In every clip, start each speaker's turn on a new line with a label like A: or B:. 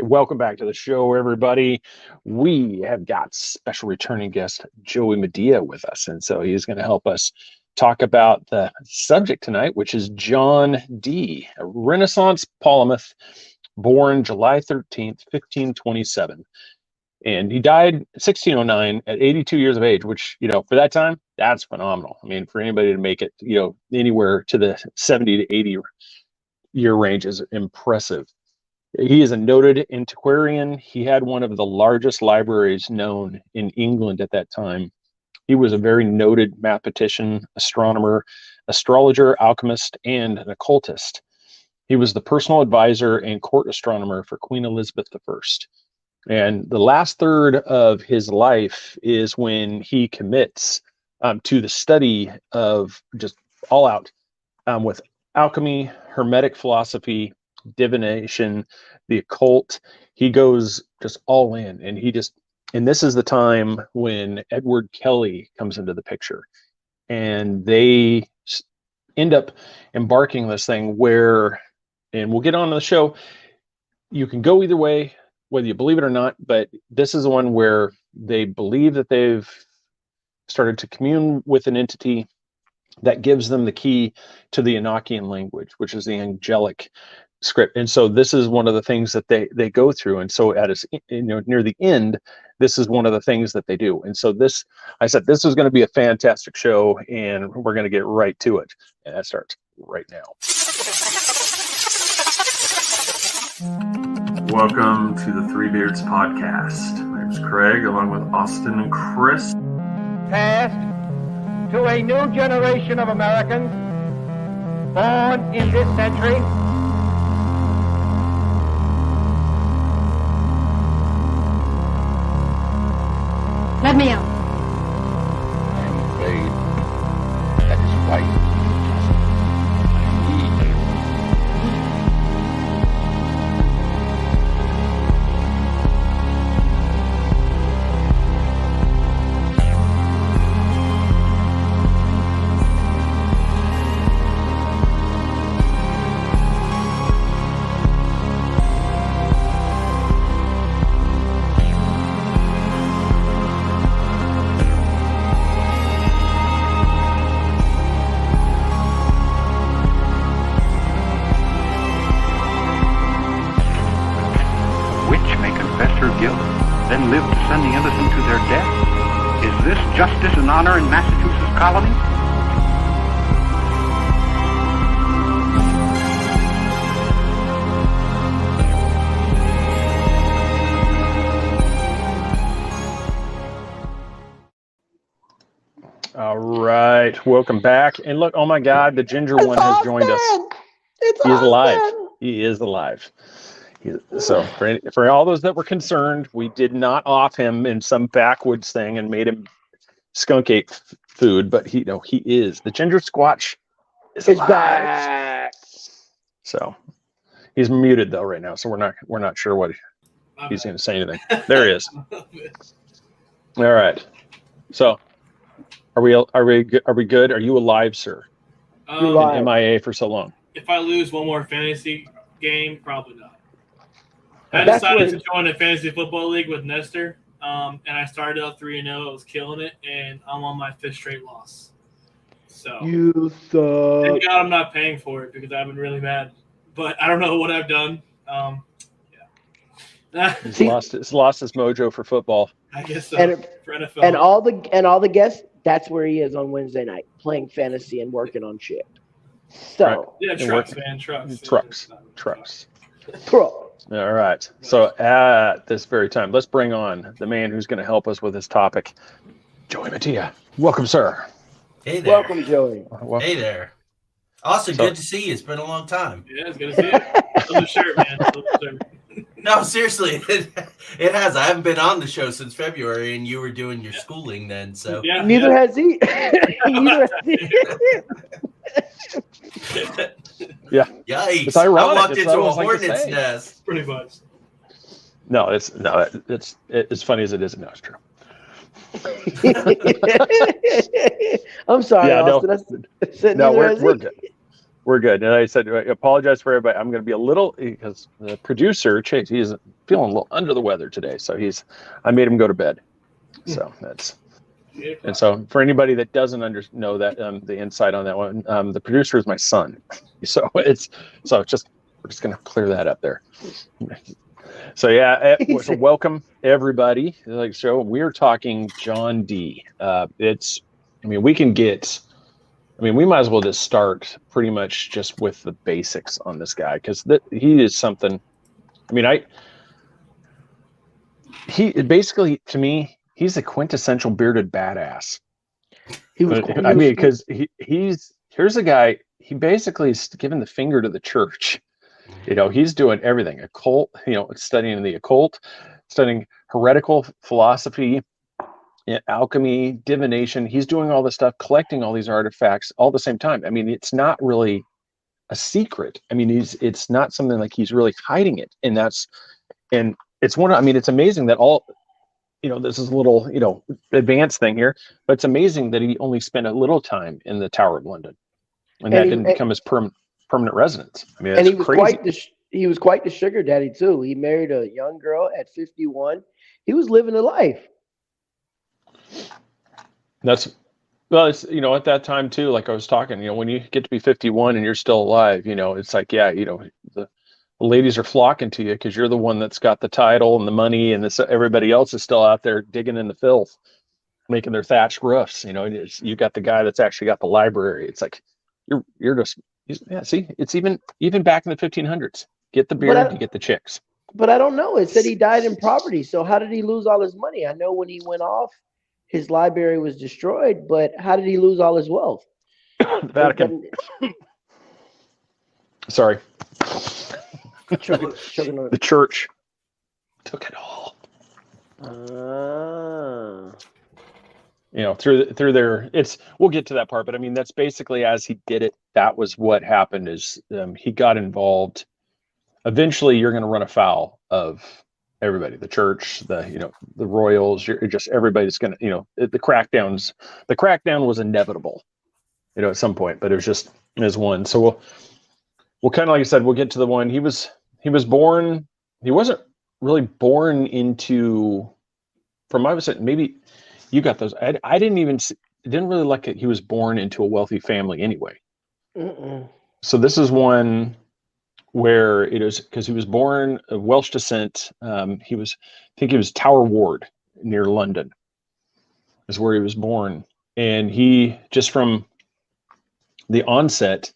A: Welcome back to the show, everybody. We have got special returning guest Joey Madia with us, and so he's going to help us talk about the subject tonight, which is John Dee, a Renaissance polymath born July 13th, 1527. And he died 1609 at 82 years of age, which, for that time, that's phenomenal. I mean, for anybody to make it, anywhere to the 70 to 80 year range is impressive. He is a noted antiquarian. He had one of the largest libraries known in England at that time. He was a very noted mathematician, astronomer, astrologer, alchemist, and an occultist. He was the personal advisor and court astronomer for Queen Elizabeth I. And the last third of his life is when he commits to the study of just all out with alchemy, Hermetic philosophy, divination, the occult. He goes just all in, and this is the time when Edward Kelley comes into the picture, and they end up embarking this thing where, and we'll get on to the show, you can go either way, whether you believe it or not, but this is the one where they believe that they've started to commune with an entity that gives them the key to the Enochian language, which is the angelic script. And so this is one of the things that they go through. And so at its, near the end, this is one of the things that they do. And so I said, this is going to be a fantastic show, and we're going to get right to it. And that starts right now. Welcome to the Three Beards podcast. My name's Craig, along with Austin and Chris.
B: Passed to a new generation of Americans born in this century.
C: Let me out.
D: I'm afraid that is quite justice and honor in Massachusetts colony?
A: All right, welcome back. And look, oh my God, the ginger one has joined us. He is alive. He is alive. So for all those that were concerned, we did not off him in some backwoods thing and made him skunk ape food, but he is the ginger squatch is back. So he's muted though right now, so we're not sure what he's going to say anything. There he is. All right. So are we good? Are you alive, sir? Been MIA for so long.
E: If I lose one more fantasy game, probably not. I decided to join a fantasy football league with Nestor. And I started out 3-0. I was killing it, and I'm on my 5th straight loss. So
B: you suck.
E: Thank God I'm not paying for it because I've been really mad. But I don't know what I've done. Yeah.
A: He's lost his mojo for football.
E: I guess so. For NFL.
F: And all the guests, that's where he is on Wednesday night, playing fantasy and working on shit. So
A: right.
E: Yeah, trucks, man, trucks.
A: Trucks.
F: Pro.
A: All right. So at this very time, let's bring on the man who's going to help us with this topic, Joey Madia. Welcome, sir.
G: Hey there.
F: Welcome, Joey.
G: Hey there. Austin, good to see you. It's been a long time.
E: Yeah, it's good to see you. Love the shirt, man. Love the shirt.
G: No, seriously, it has. I haven't been on the show since February, and you were doing your schooling then. So
E: yeah,
F: neither has he.
A: Yeah.
G: Yikes!
A: It's ironic.
G: I walked
A: It's
G: into a
A: almost like
G: hornet's
A: the
G: nest.
E: Pretty much.
A: No, it's as funny as it is. No, it's true.
F: I'm sorry,
A: Yeah,
F: Austin.
A: No, we're good. We're good. And I said, I apologize for everybody. I'm going to be a little, because the producer, Chase, he feeling a little under the weather today, so I made him go to bed. So that's. And so, for anybody that doesn't know that the insight on that one, the producer is my son. So we're just gonna clear that up there. So yeah, so welcome everybody. Like so, we're talking John Dee. We might as well just start pretty much just with the basics on this guy because he is something. He basically, to me, he's the quintessential bearded badass. Because here's a guy. He basically is giving the finger to the church. He's doing everything. Occult. Studying the occult, studying heretical philosophy, alchemy, divination. He's doing all this stuff, collecting all these artifacts all at the same time. It's not really a secret. It's not something like he's really hiding it, and it's it's amazing that all. This is a little, advanced thing here, but it's amazing that he only spent a little time in the Tower of London, and that didn't become his permanent residence. That's crazy.
F: He was quite the sugar daddy too. He married a young girl at 51. He was living a life.
A: It's at that time too, like I was talking, when you get to be 51 and you're still alive, it's like, the ladies are flocking to you because you're the one that's got the title and the money, and everybody else is still out there digging in the filth, making their thatched roofs. You got the guy that's actually got the library. It's like you're just see, it's even back in the 1500s. Get the beard, you get the chicks.
F: But I don't know. It said he died in poverty. So how did he lose all his money? I know when he went off, his library was destroyed. But how did he lose all his wealth?
A: The Vatican. Sorry. The church took it all. Through their we'll get to that part, but that's basically as he did it. That was what happened. Is he got involved. Eventually, you're going to run afoul of everybody, the church, the royals. You're just everybody's going to the crackdowns. The crackdown was inevitable, at some point, but it was just as one. So we'll kind of like I said, we'll get to the one he was born. He wasn't really born into, from my perspective, maybe you got those. I didn't really like it. He was born into a wealthy family anyway. So this is one where it is because he was born of Welsh descent. I think he was Tower Ward near London is where he was born. And he, just from the onset,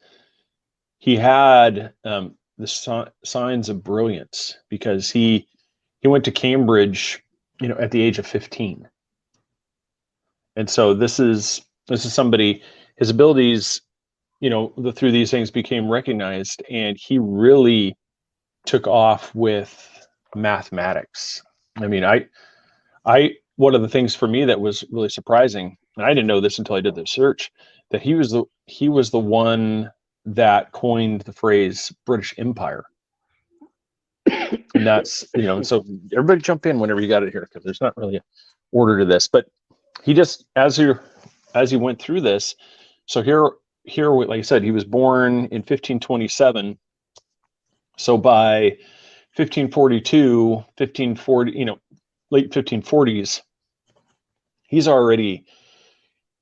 A: he had the signs of brilliance because he went to Cambridge, at the age of 15. And so this is somebody, his abilities, through these things became recognized, and he really took off with mathematics. One of the things for me that was really surprising, and I didn't know this until I did the search, that he was the one that coined the phrase British Empire. And that's, so everybody jump in whenever you got it here, because there's not really an order to this, but he just, as he went through this, so here, like I said, he was born in 1527. So by 1542, late 1540s, he's already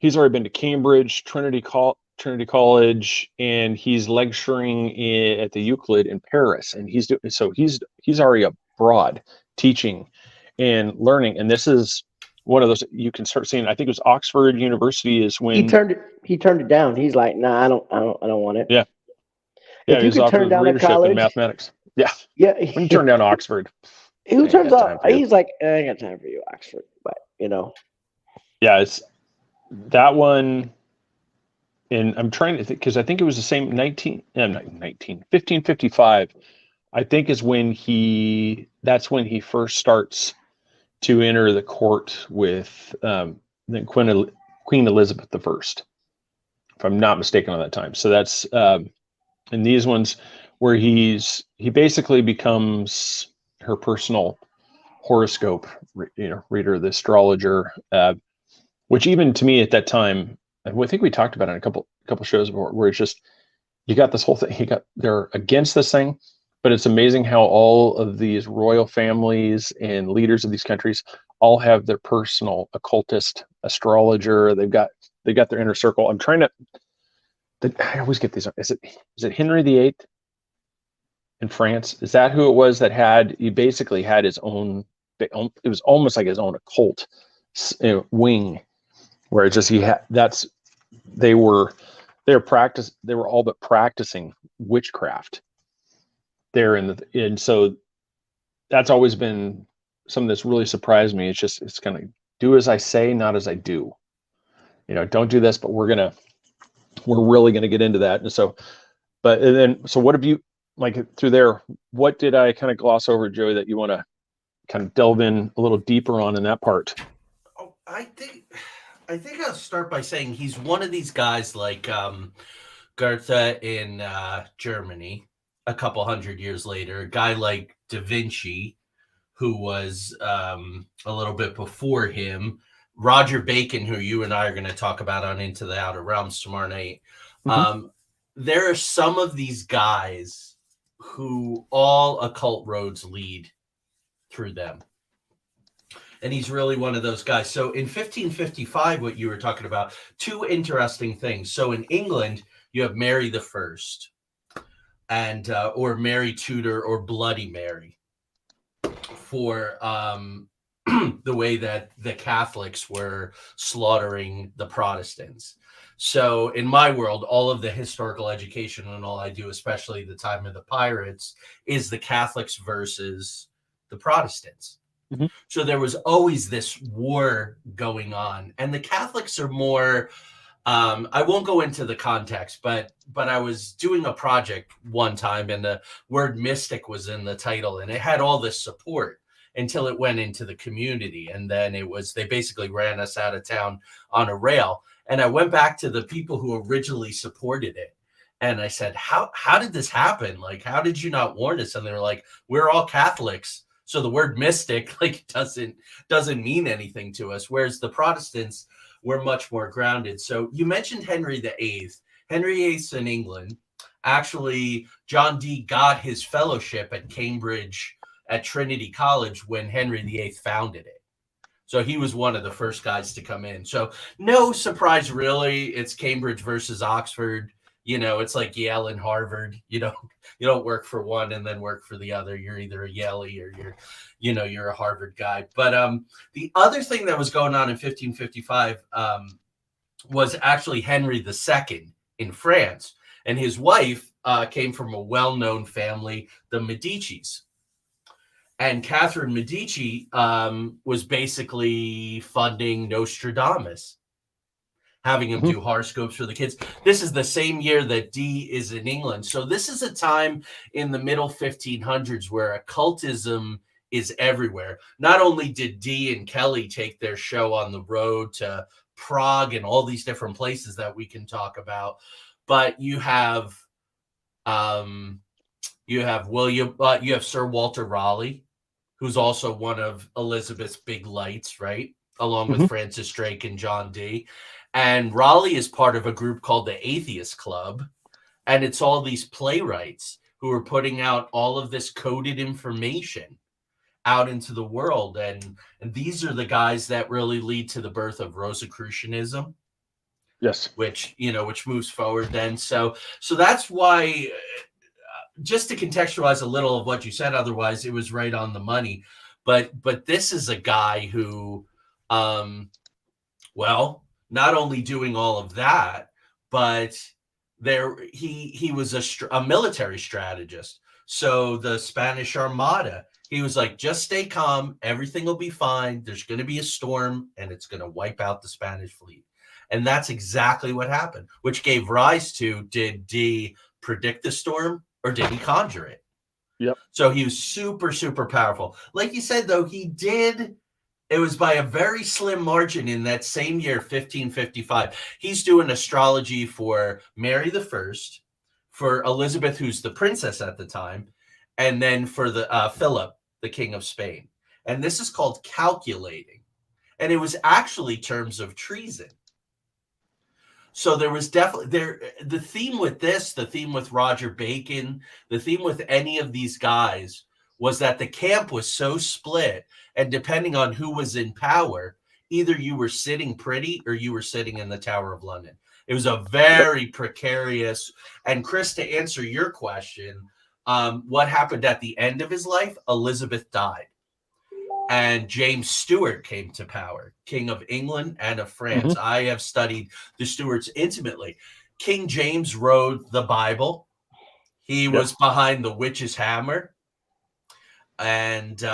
A: been to Cambridge, Trinity College, and he's lecturing at the Euclid in Paris, and he's already abroad teaching and learning. And this is one of those you can start seeing. I think it was Oxford University is when
F: he turned it down. He's like, nah, I don't want it.
A: Yeah.
F: If you could turn down a college
A: in mathematics. Yeah.
F: When
A: you turn down Oxford.
F: Who turns out he's like, I ain't got time for you, Oxford. But
A: Yeah, it's that one. And I'm trying to think, because I think it was the same 1555, I think is when that's when he first starts to enter the court with Queen Elizabeth I, if I'm not mistaken on that time. So that's in these ones where he basically becomes her personal horoscope, reader, the astrologer, which even to me at that time, I think we talked about it in a couple shows before, where it's just, you got this whole thing. They're against this thing, but it's amazing how all of these royal families and leaders of these countries all have their personal occultist, astrologer. They've got their inner circle. I'm trying to. I always get these. Is it Henry VIII in France? Is that who it was that he basically had his own? It was almost like his own occult wing, where it's just they were all but practicing witchcraft there and so that's always been something that's really surprised me. It's kind of do as I say, not as I do. Don't do this, but we're really gonna get into that. And so what have you, like, through there, what did I kind of gloss over, Joey, that you want to kind of delve in a little deeper on in that part?
G: Oh, I think I'll start by saying he's one of these guys like Goethe in Germany a couple hundred years later, a guy like Da Vinci, who was a little bit before him, Roger Bacon, who you and I are going to talk about on Into the Outer Realms tomorrow night. Mm-hmm. There are some of these guys who all occult roads lead through them. And he's really one of those guys. So in 1555, what you were talking about, two interesting things. So in England, you have Mary the First, and or Mary Tudor or Bloody Mary, for the way that the Catholics were slaughtering the Protestants. So in my world, all of the historical education and all I do, especially the time of the pirates, is the Catholics versus the Protestants. Mm-hmm. So there was always this war going on, and the Catholics are more, I won't go into the context, but I was doing a project one time and the word mystic was in the title, and it had all this support until it went into the community. And then they basically ran us out of town on a rail. And I went back to the people who originally supported it. And I said, how did this happen? Like, how did you not warn us? And they were like, we're all Catholics, so the word mystic doesn't mean anything to us. Whereas the Protestants were much more grounded. So you mentioned Henry VIII. Henry VIII's in England. Actually, John Dee got his fellowship at Cambridge at Trinity College when Henry VIII founded it. So he was one of the first guys to come in. So no surprise, really. It's Cambridge versus Oxford. It's like Yale and Harvard. You don't work for one and then work for the other. You're either a Yaley or you're a Harvard guy. But the other thing that was going on in 1555 was actually Henry II in France. And his wife came from a well-known family, the Medicis. And Catherine Medici was basically funding Nostradamus, having him do horoscopes for the kids. This is the same year that Dee is in England. So this is a time in the middle 1500s where occultism is everywhere. Not only did Dee and Kelley take their show on the road to Prague and all these different places that we can talk about, but you have Sir Walter Raleigh, who's also one of Elizabeth's big lights, right? Along with Francis Drake and John Dee. And Raleigh is part of a group called the Atheist Club. And it's all these playwrights who are putting out all of this coded information out into the world. And these are the guys that really lead to the birth of Rosicrucianism.
A: Yes.
G: Which moves forward then. So that's why, just to contextualize a little of what you said, otherwise it was right on the money. But this is a guy who, not only doing all of that, but he was a military strategist. So the Spanish Armada, he was like, just stay calm, everything will be fine. There's going to be a storm, and it's going to wipe out the Spanish fleet. And that's exactly what happened, which gave rise to, did Dee predict the storm or did he conjure it?
A: Yep.
G: So he was super, super powerful. Like you said, though, it was by a very slim margin in that same year, 1555. He's doing astrology for Mary the First, for Elizabeth, who's the princess at the time, and then for the Philip, the King of Spain. And this is called calculating. And it was actually terms of treason. So there was definitely the theme with this, the theme with Roger Bacon, the theme with any of these guys was that the camp was so split, and depending on who was in power, either you were sitting pretty or you were sitting in the Tower of London. It was a very precarious. And Chris, to answer your question, what happened at the end of his life? Elizabeth died, and James Stewart came to power, King of England and of France. I have studied the Stuarts intimately. King James wrote the Bible. He was behind the witch's hammer, and he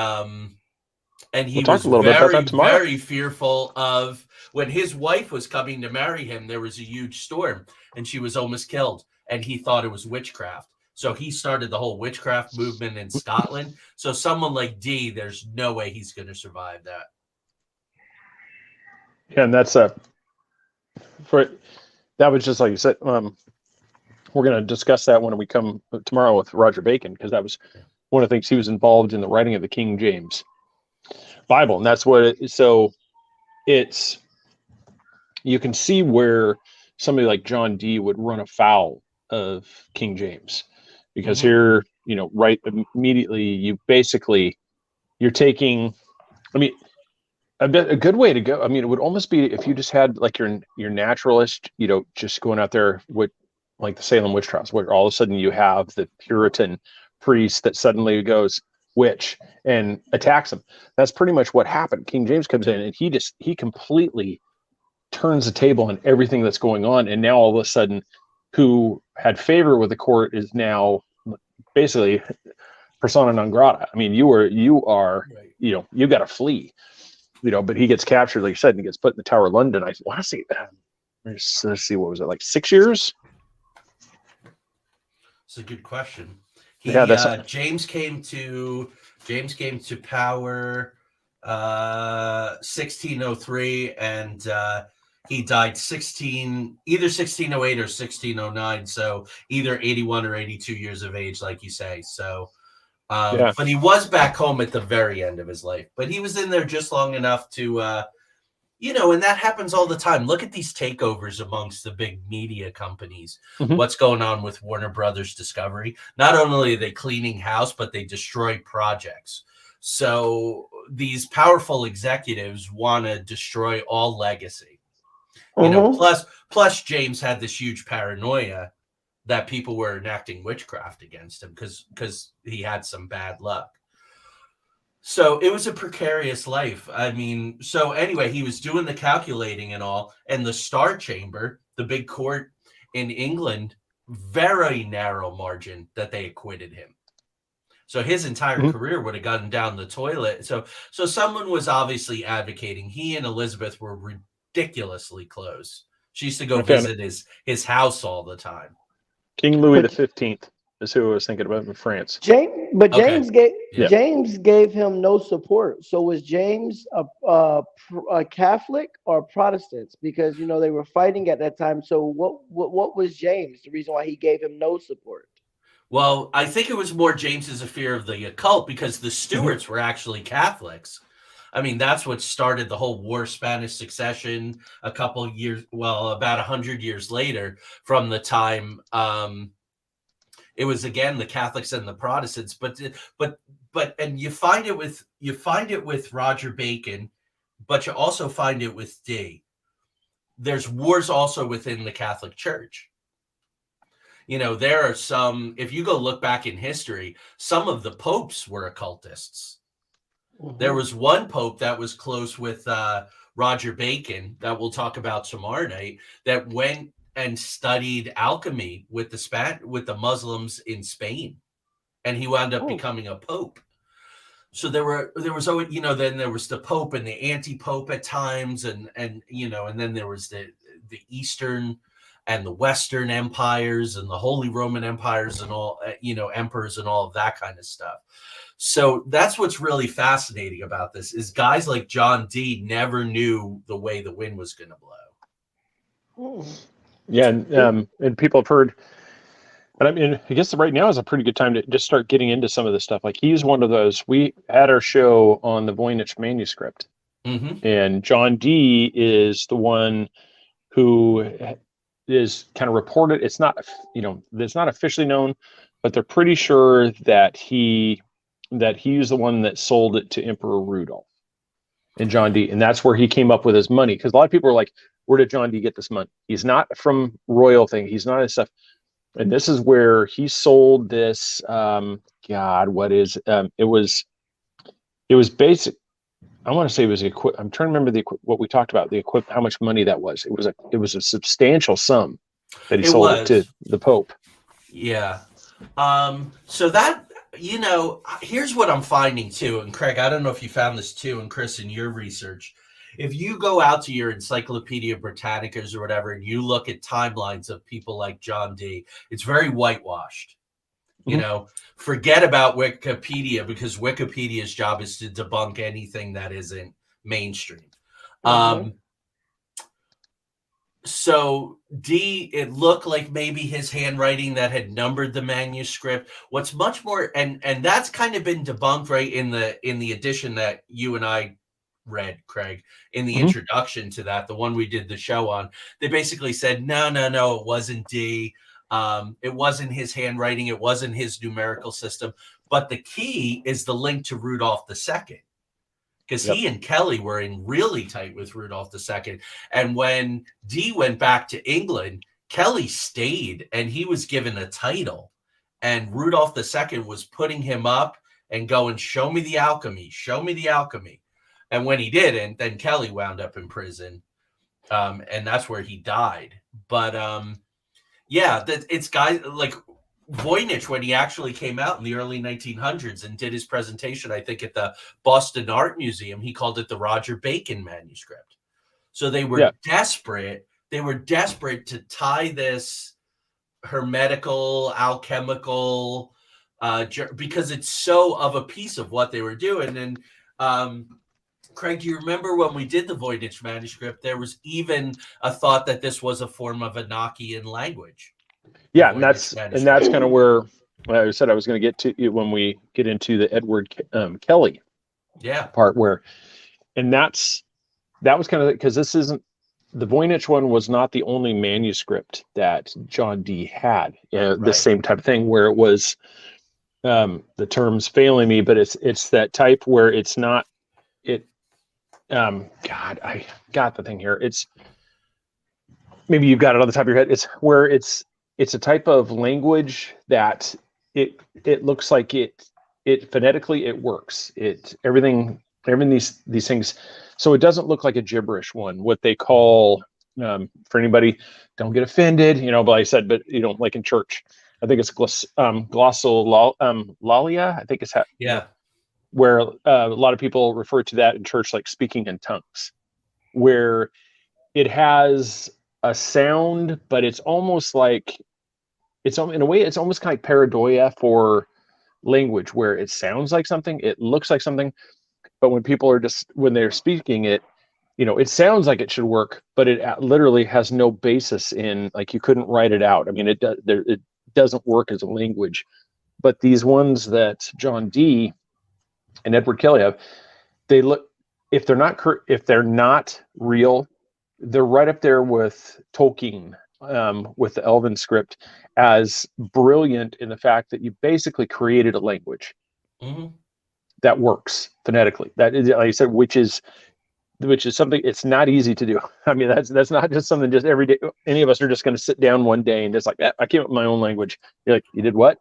G: was very, very fearful of when his wife was coming to marry him. There was a huge storm, and she was almost killed, and he thought it was witchcraft. So he started the whole witchcraft movement in Scotland. So someone like D, there's no way he's going to survive that.
A: Yeah, and that's that was just like you said. We're going to discuss that when we come tomorrow with Roger Bacon, because that was one of the things he was involved in the writing of the King James Bible, and that's what it's. You can see where somebody like John Dee would run afoul of King James. Because here, right immediately, you're taking, a good way to go. It would almost be if you just had like your naturalist, just going out there with like the Salem witch trials, where all of a sudden you have the Puritan priest that suddenly goes witch and attacks him. That's pretty much what happened. King James comes in and he completely turns the table on everything that's going on. And now all of a sudden, who had favor with the court is now basically persona non grata. You are, you got to flee, but he gets captured, like you said, and he gets put in the Tower of London. I want to see, let's see, what was it, like 6 years?
G: It's a good question. James came to power 1603, and he died either 1608 or 1609, so either 81 or 82 years of age, like you say. So, but he was back home at the very end of his life. But he was in there just long enough to, and that happens all the time. Look at these takeovers amongst the big media companies. What's going on with Warner Brothers Discovery? Not only are they cleaning house, but they destroy projects. So these powerful executives want to destroy all legacy. Plus James had this huge paranoia that people were enacting witchcraft against him because he had some bad luck. So it was a precarious life. So anyway, he was doing the calculating and all, and the Star Chamber, the big court in England, very narrow margin that they acquitted him. So his entire career would have gone down the toilet. So someone was obviously advocating. He and Elizabeth were ridiculously close. She used to go visit his house all the time.
A: King Louis XV is who I was thinking about in France.
F: James gave him no support. So was James a Catholic or Protestant? Because they were fighting at that time. So what was James? The reason why he gave him no support?
G: Well, I think it was more James's fear of the occult, because the Stuarts were actually Catholics. That's what started the whole War Spanish Succession about 100 years later, from the time it was again the Catholics and the Protestants. But you find it with Roger Bacon, but you also find it with Dee. There's wars also within the Catholic Church. There are some, if you go look back in history, some of the popes were occultists. There was one pope that was close with Roger Bacon that we'll talk about tomorrow night, that went and studied alchemy with the Muslims in Spain, and he wound up becoming a pope. So there was always, then there was the pope and the anti-pope at times, and then there was the Eastern and the Western empires and the Holy Roman empires and all, emperors and all of that kind of stuff. So that's what's really fascinating about this, is guys like John Dee never knew the way the wind was going to blow.
A: Yeah, and people have heard, but I guess right now is a pretty good time to just start getting into some of this stuff. Like, he's one of those. We had our show on the Voynich manuscript, and John Dee is the one who is kind of reported. It's not, it's not officially known, but they're pretty sure that he was the one that sold it to Emperor Rudolph and John Dee, and that's where he came up with his money. Because a lot of people are like, where did John Dee get this money? He's not from royal thing. He's not his stuff. And this is where he sold this. It was basic. I want to say it was I'm trying to remember what we talked about, how much money that was. It was a substantial sum that he sold it to the Pope.
G: Yeah. So that, here's what I'm finding too. And Craig, I don't know if you found this too, and Chris, in your research, if you go out to your Encyclopedia Britannicas or whatever, and you look at timelines of people like John Dee, it's very whitewashed. Forget about Wikipedia, because Wikipedia's job is to debunk anything that isn't mainstream. So Dee, it looked like maybe his handwriting that had numbered the manuscript. What's much more, and that's kind of been debunked, right, in the edition that you and I read, Craig, in the introduction to that, the one we did the show on. They basically said, no, it wasn't Dee. It wasn't his handwriting. It wasn't his numerical system. But the key is the link to Rudolph II, because he and Kelley were in really tight with Rudolph II. And when Dee went back to England, Kelley stayed and he was given a title. And Rudolph II was putting him up and going, show me the alchemy, show me the alchemy. And when he did, and then Kelley wound up in prison. And that's where he died. But it's guys like Voynich, when he actually came out in the early 1900s and did his presentation, I think at the Boston Art Museum, he called it the Roger Bacon manuscript. So they were desperate. They were desperate to tie this hermetical, alchemical, because it's so of a piece of what they were doing. And Craig, do you remember when we did the Voynich manuscript, there was even a thought that this was a form of Enochian language?
A: Yeah, and that's kind of where I said I was going to get to when we get into the Edward Kelley part, and that was kind of, because this isn't, the Voynich one was not the only manuscript that John Dee had. The same type of thing where it was, the term's failing me, but it's that type where it's not it. I got the thing here. It's, maybe you've got it on the top of your head. It's where it's a type of language that it looks like it phonetically it works. Everything these things. So it doesn't look like a gibberish one. What they call, for anybody, don't get offended, but I said, but like in church, I think it's glossolalia. I think it's where a lot of people refer to that in church, like speaking in tongues, where it has a sound, but it's almost like, in a way, it's almost kind of like pareidoia for language, where it sounds like something, it looks like something, but when people are when they're speaking it, it sounds like it should work, but it literally has no basis in, like, you couldn't write it out. I mean, it doesn't work as a language. But these ones that John Dee and Edward Kelley have, they look, if they're not real, they're right up there with Tolkien, with the Elven script, as brilliant in the fact that you basically created a language that works phonetically. That is, like I said, which is something, it's not easy to do. I mean, that's not just something just every day. Any of us are just going to sit down one day and just like, I came up with my own language. You're like, you did what?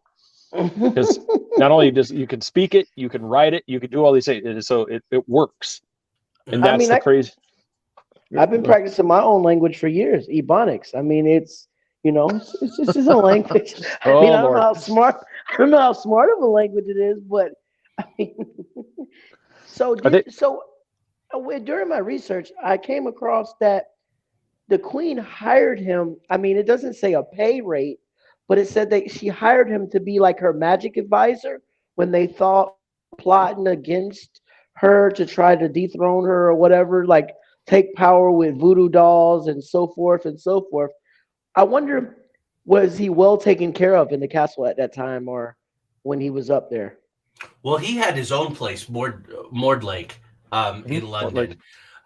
A: Because not only you can speak it, you can write it, you can do all these things. So it works. And that's crazy.
F: I've been practicing my own language for years, Ebonics. I mean, it's just a language. I don't know how smart of a language it is, but I mean, during my research, I came across that the Queen hired him. I mean, it doesn't say a pay rate, but it said that she hired him to be like her magic advisor when they thought plotting against her to try to dethrone her or whatever, like take power with voodoo dolls and so forth and so forth. I wonder, was he well taken care of in the castle at that time, or when he was up there?
G: Well, he had his own place, Mordlake, in London.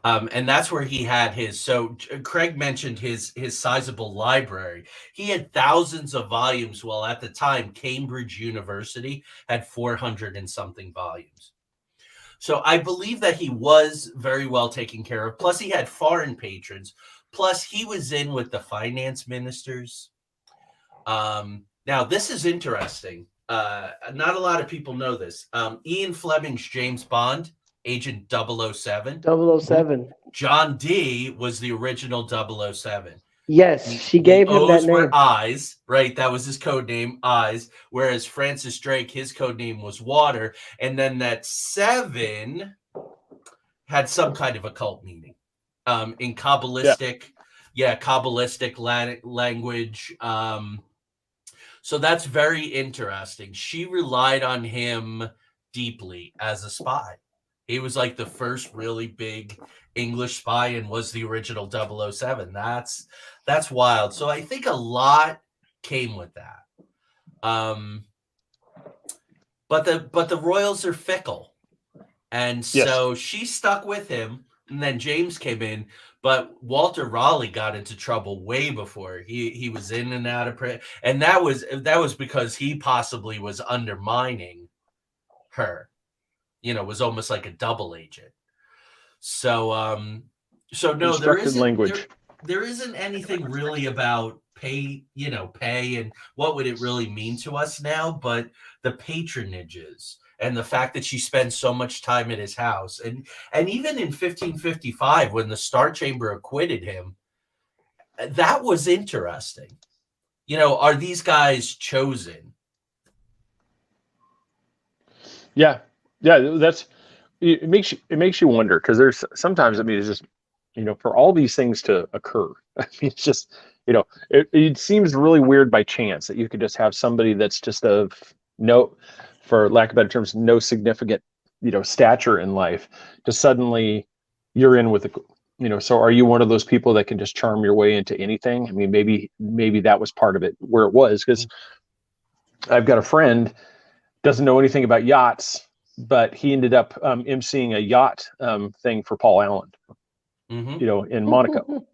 G: And that's where he had his. So Craig mentioned his sizable library. He had thousands of volumes. Well, at the time, Cambridge University had 400 and something volumes. So I believe that he was very well taken care of. Plus, he had foreign patrons. Plus, he was in with the finance ministers. Now, this is interesting. Not a lot of people know this. Ian Fleming's James Bond, Agent 007.
F: 007.
G: John Dee was the original 007.
F: Yes, she gave him that
G: O's
F: name.
G: were Eyes, right? That was his code name, Eyes. Whereas Francis Drake, his code name was Water. And then that 7 had some kind of occult meaning. In Kabbalistic, Kabbalistic language. So that's very interesting. She relied on him deeply as a spy. He was like the first really big English spy and was the original 007. That's wild. So I think a lot came with that. But the royals are fickle. And so she stuck with him, and then James came in. But Walter Raleigh got into trouble way before. He was in and out of prison, and that was because he possibly was undermining her. Was almost like a double agent. So no, there isn't anything really about pay and what would it really mean to us now, but the patronages and the fact that she spends so much time at his house. And even in 1555, when the Star Chamber acquitted him, that was interesting. Are these guys chosen?
A: Yeah. It makes you wonder, because there's sometimes, it's just, for all these things to occur, it's just, it seems really weird by chance that you could just have somebody that's just for lack of better terms, no significant, stature in life, to suddenly you're in with so are you one of those people that can just charm your way into anything? Maybe that was part of it, where it was, because I've got a friend, doesn't know anything about yachts, but he ended up emceeing a yacht thing for Paul Allen, in Monaco.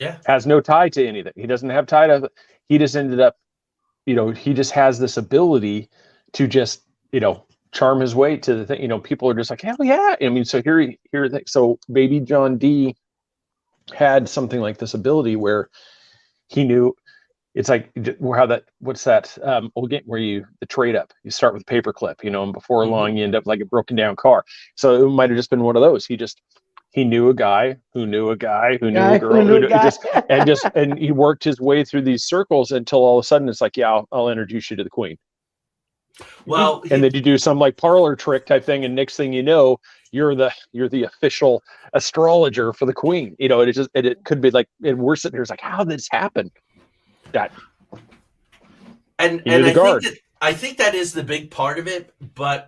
G: Yeah.
A: Has no tie to anything. He doesn't have tie to, he just ended up, he just has this ability to just, charm his way to the thing. People are just like, hell yeah. So so baby John Dee had something like this ability where he knew, it's like what's that old game where the trade up, you start with a paper clip, and before long you end up like a broken down car. So it might have just been one of those. He knew a guy who knew a guy who knew a girl and he worked his way through these circles until all of a sudden it's like, yeah, I'll introduce you to the queen.
G: Well,
A: and then you do some like parlor trick type thing, and next thing you know, you're the official astrologer for the queen. It could be like, and we're sitting here, it's like, how did this happen? That
G: and I think that is the big part of it, but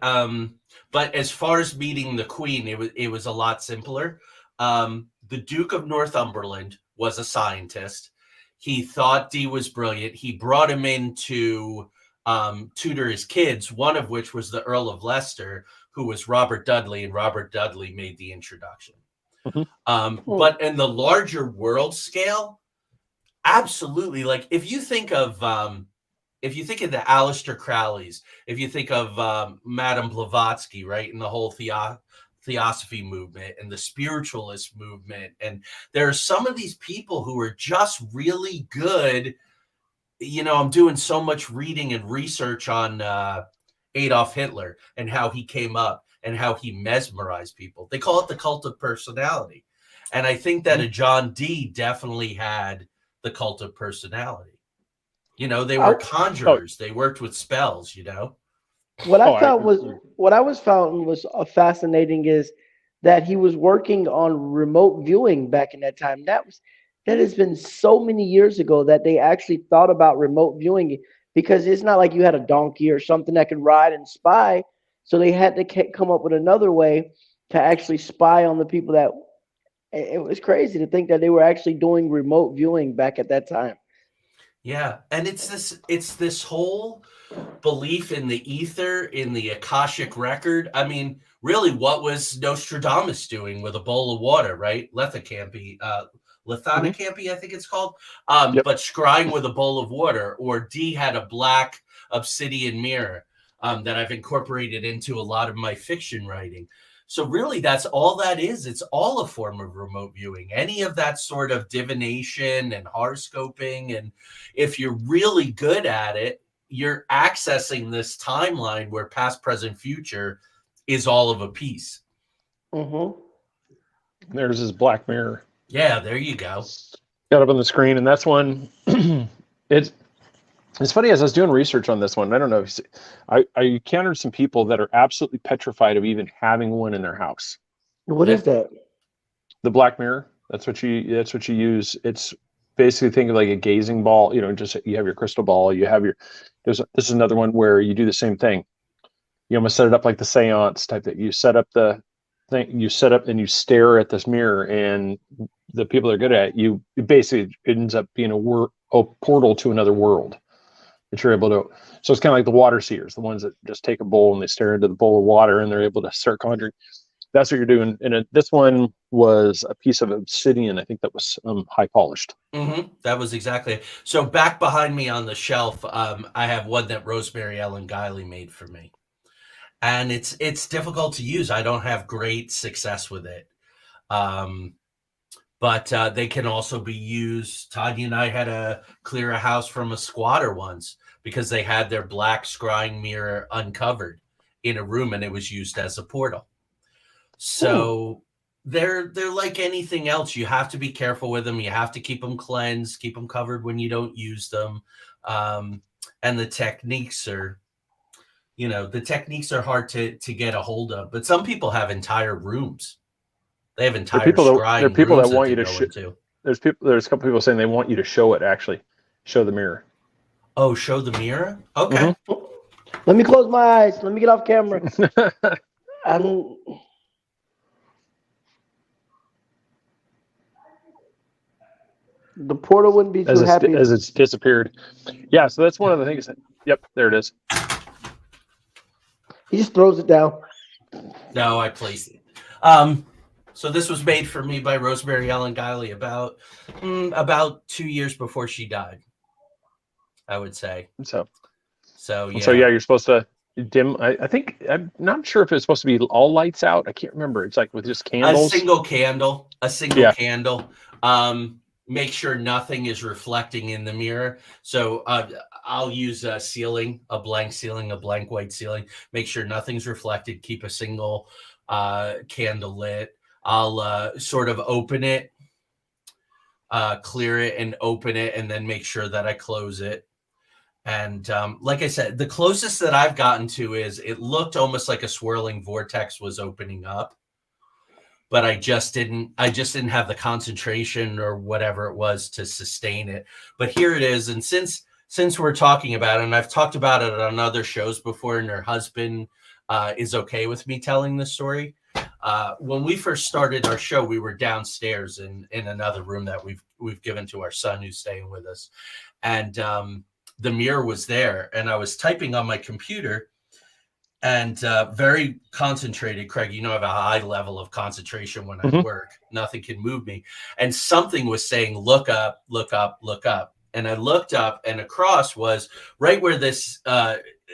G: as far as meeting the queen, it was a lot simpler. The Duke of Northumberland was a scientist. He thought Dee was brilliant. He brought him in to tutor his kids, one of which was the Earl of Leicester, who was Robert Dudley, and Robert Dudley made the introduction. But in the larger world scale, absolutely. Like if you think of the Aleister Crowleys, if you think of Madame Blavatsky, right, and the whole theosophy movement and the spiritualist movement, and there are some of these people who are just really good. I'm doing so much reading and research on Adolf Hitler and how he came up and how he mesmerized people. They call it the cult of personality. And I think that a John Dee definitely had the cult of personality. They were conjurers. They worked with spells,
F: What I was found was fascinating is that he was working on remote viewing back in that time. That has been so many years ago that they actually thought about remote viewing, because it's not like you had a donkey or something that could ride and spy. So they had to come up with another way to actually spy on the people. That it was crazy to think that they were actually doing remote viewing back at that time.
G: Yeah, and it's this whole belief in the ether, in the Akashic record. I mean, really, what was Nostradamus doing with a bowl of water, right? Lethocampy, Lithonacampy, I think it's called.
A: Yep.
G: But scrying with a bowl of water, or D had a black obsidian mirror that I've incorporated into a lot of my fiction writing. So really, that's all that is. It's all a form of remote viewing. Any of that sort of divination and horoscoping. And if you're really good at it, you're accessing this timeline where past, present, future is all of a piece.
F: Mm-hmm.
A: There's his black mirror.
G: Yeah, there you go.
A: Got up on the screen, and that's one. It's funny, as I was doing research on this one, I don't know if I encountered some people that are absolutely petrified of even having one in their house.
F: What is that?
A: The black mirror. That's what you use. It's basically, think of like a gazing ball. You know, just you have your crystal ball. You have your. This is another one where you do the same thing. You almost set it up like the seance type that you set up the thing. You set up and you stare at this mirror, and the people that are good at it, it basically ends up being a portal to another world that you're able to. So it's kind of like the water seers, the ones that just take a bowl and they stare into the bowl of water and they're able to start conjuring. That's what you're doing. And this one was a piece of obsidian, I think, that was high polished.
G: Mm-hmm. That was exactly it. So back behind me on the shelf, I have one that Rosemary Ellen Guiley made for me. And it's difficult to use. I don't have great success with it. But they can also be used. Tanya and I had to clear a house from a squatter once because they had their black scrying mirror uncovered in a room, and it was used as a portal. So they're like anything else. You have to be careful with them. You have to keep them cleansed, keep them covered when you don't use them. And the techniques are, hard to get a hold of. But some people have entire rooms. They have entire scrying. There are people that want you to show.
A: There's a couple people saying they want you to show it. Actually, show the mirror.
G: Oh, show the mirror. Okay.
F: Mm-hmm. Let me close my eyes. Let me get off camera. The portal wouldn't be too happy
A: as it's disappeared. Yeah, so that's one of the things. Yep, there it is.
F: He just throws it down.
G: No, I placed it. So this was made for me by Rosemary Ellen Guiley about 2 years before she died, I would say. So yeah,
A: you're supposed to dim. I think, I'm not sure if it's supposed to be all lights out. I can't remember. It's like with just candles.
G: A single candle. Make sure nothing is reflecting in the mirror. So I'll use a ceiling, a blank white ceiling. Make sure nothing's reflected. Keep a single candle lit. I'll sort of open it, clear it and open it, and then make sure that I close it. And like I said, the closest that I've gotten to is it looked almost like a swirling vortex was opening up. But I just didn't have the concentration or whatever it was to sustain it. But here it is. And since we're talking about it, and I've talked about it on other shows before, and her husband is okay with me telling this story. When we first started our show, we were downstairs in another room that we've given to our son who's staying with us. And the mirror was there, and I was typing on my computer. And very concentrated, Craig. I have a high level of concentration when I work. Nothing can move me. And something was saying, look up, look up, look up. And I looked up, and across was right where this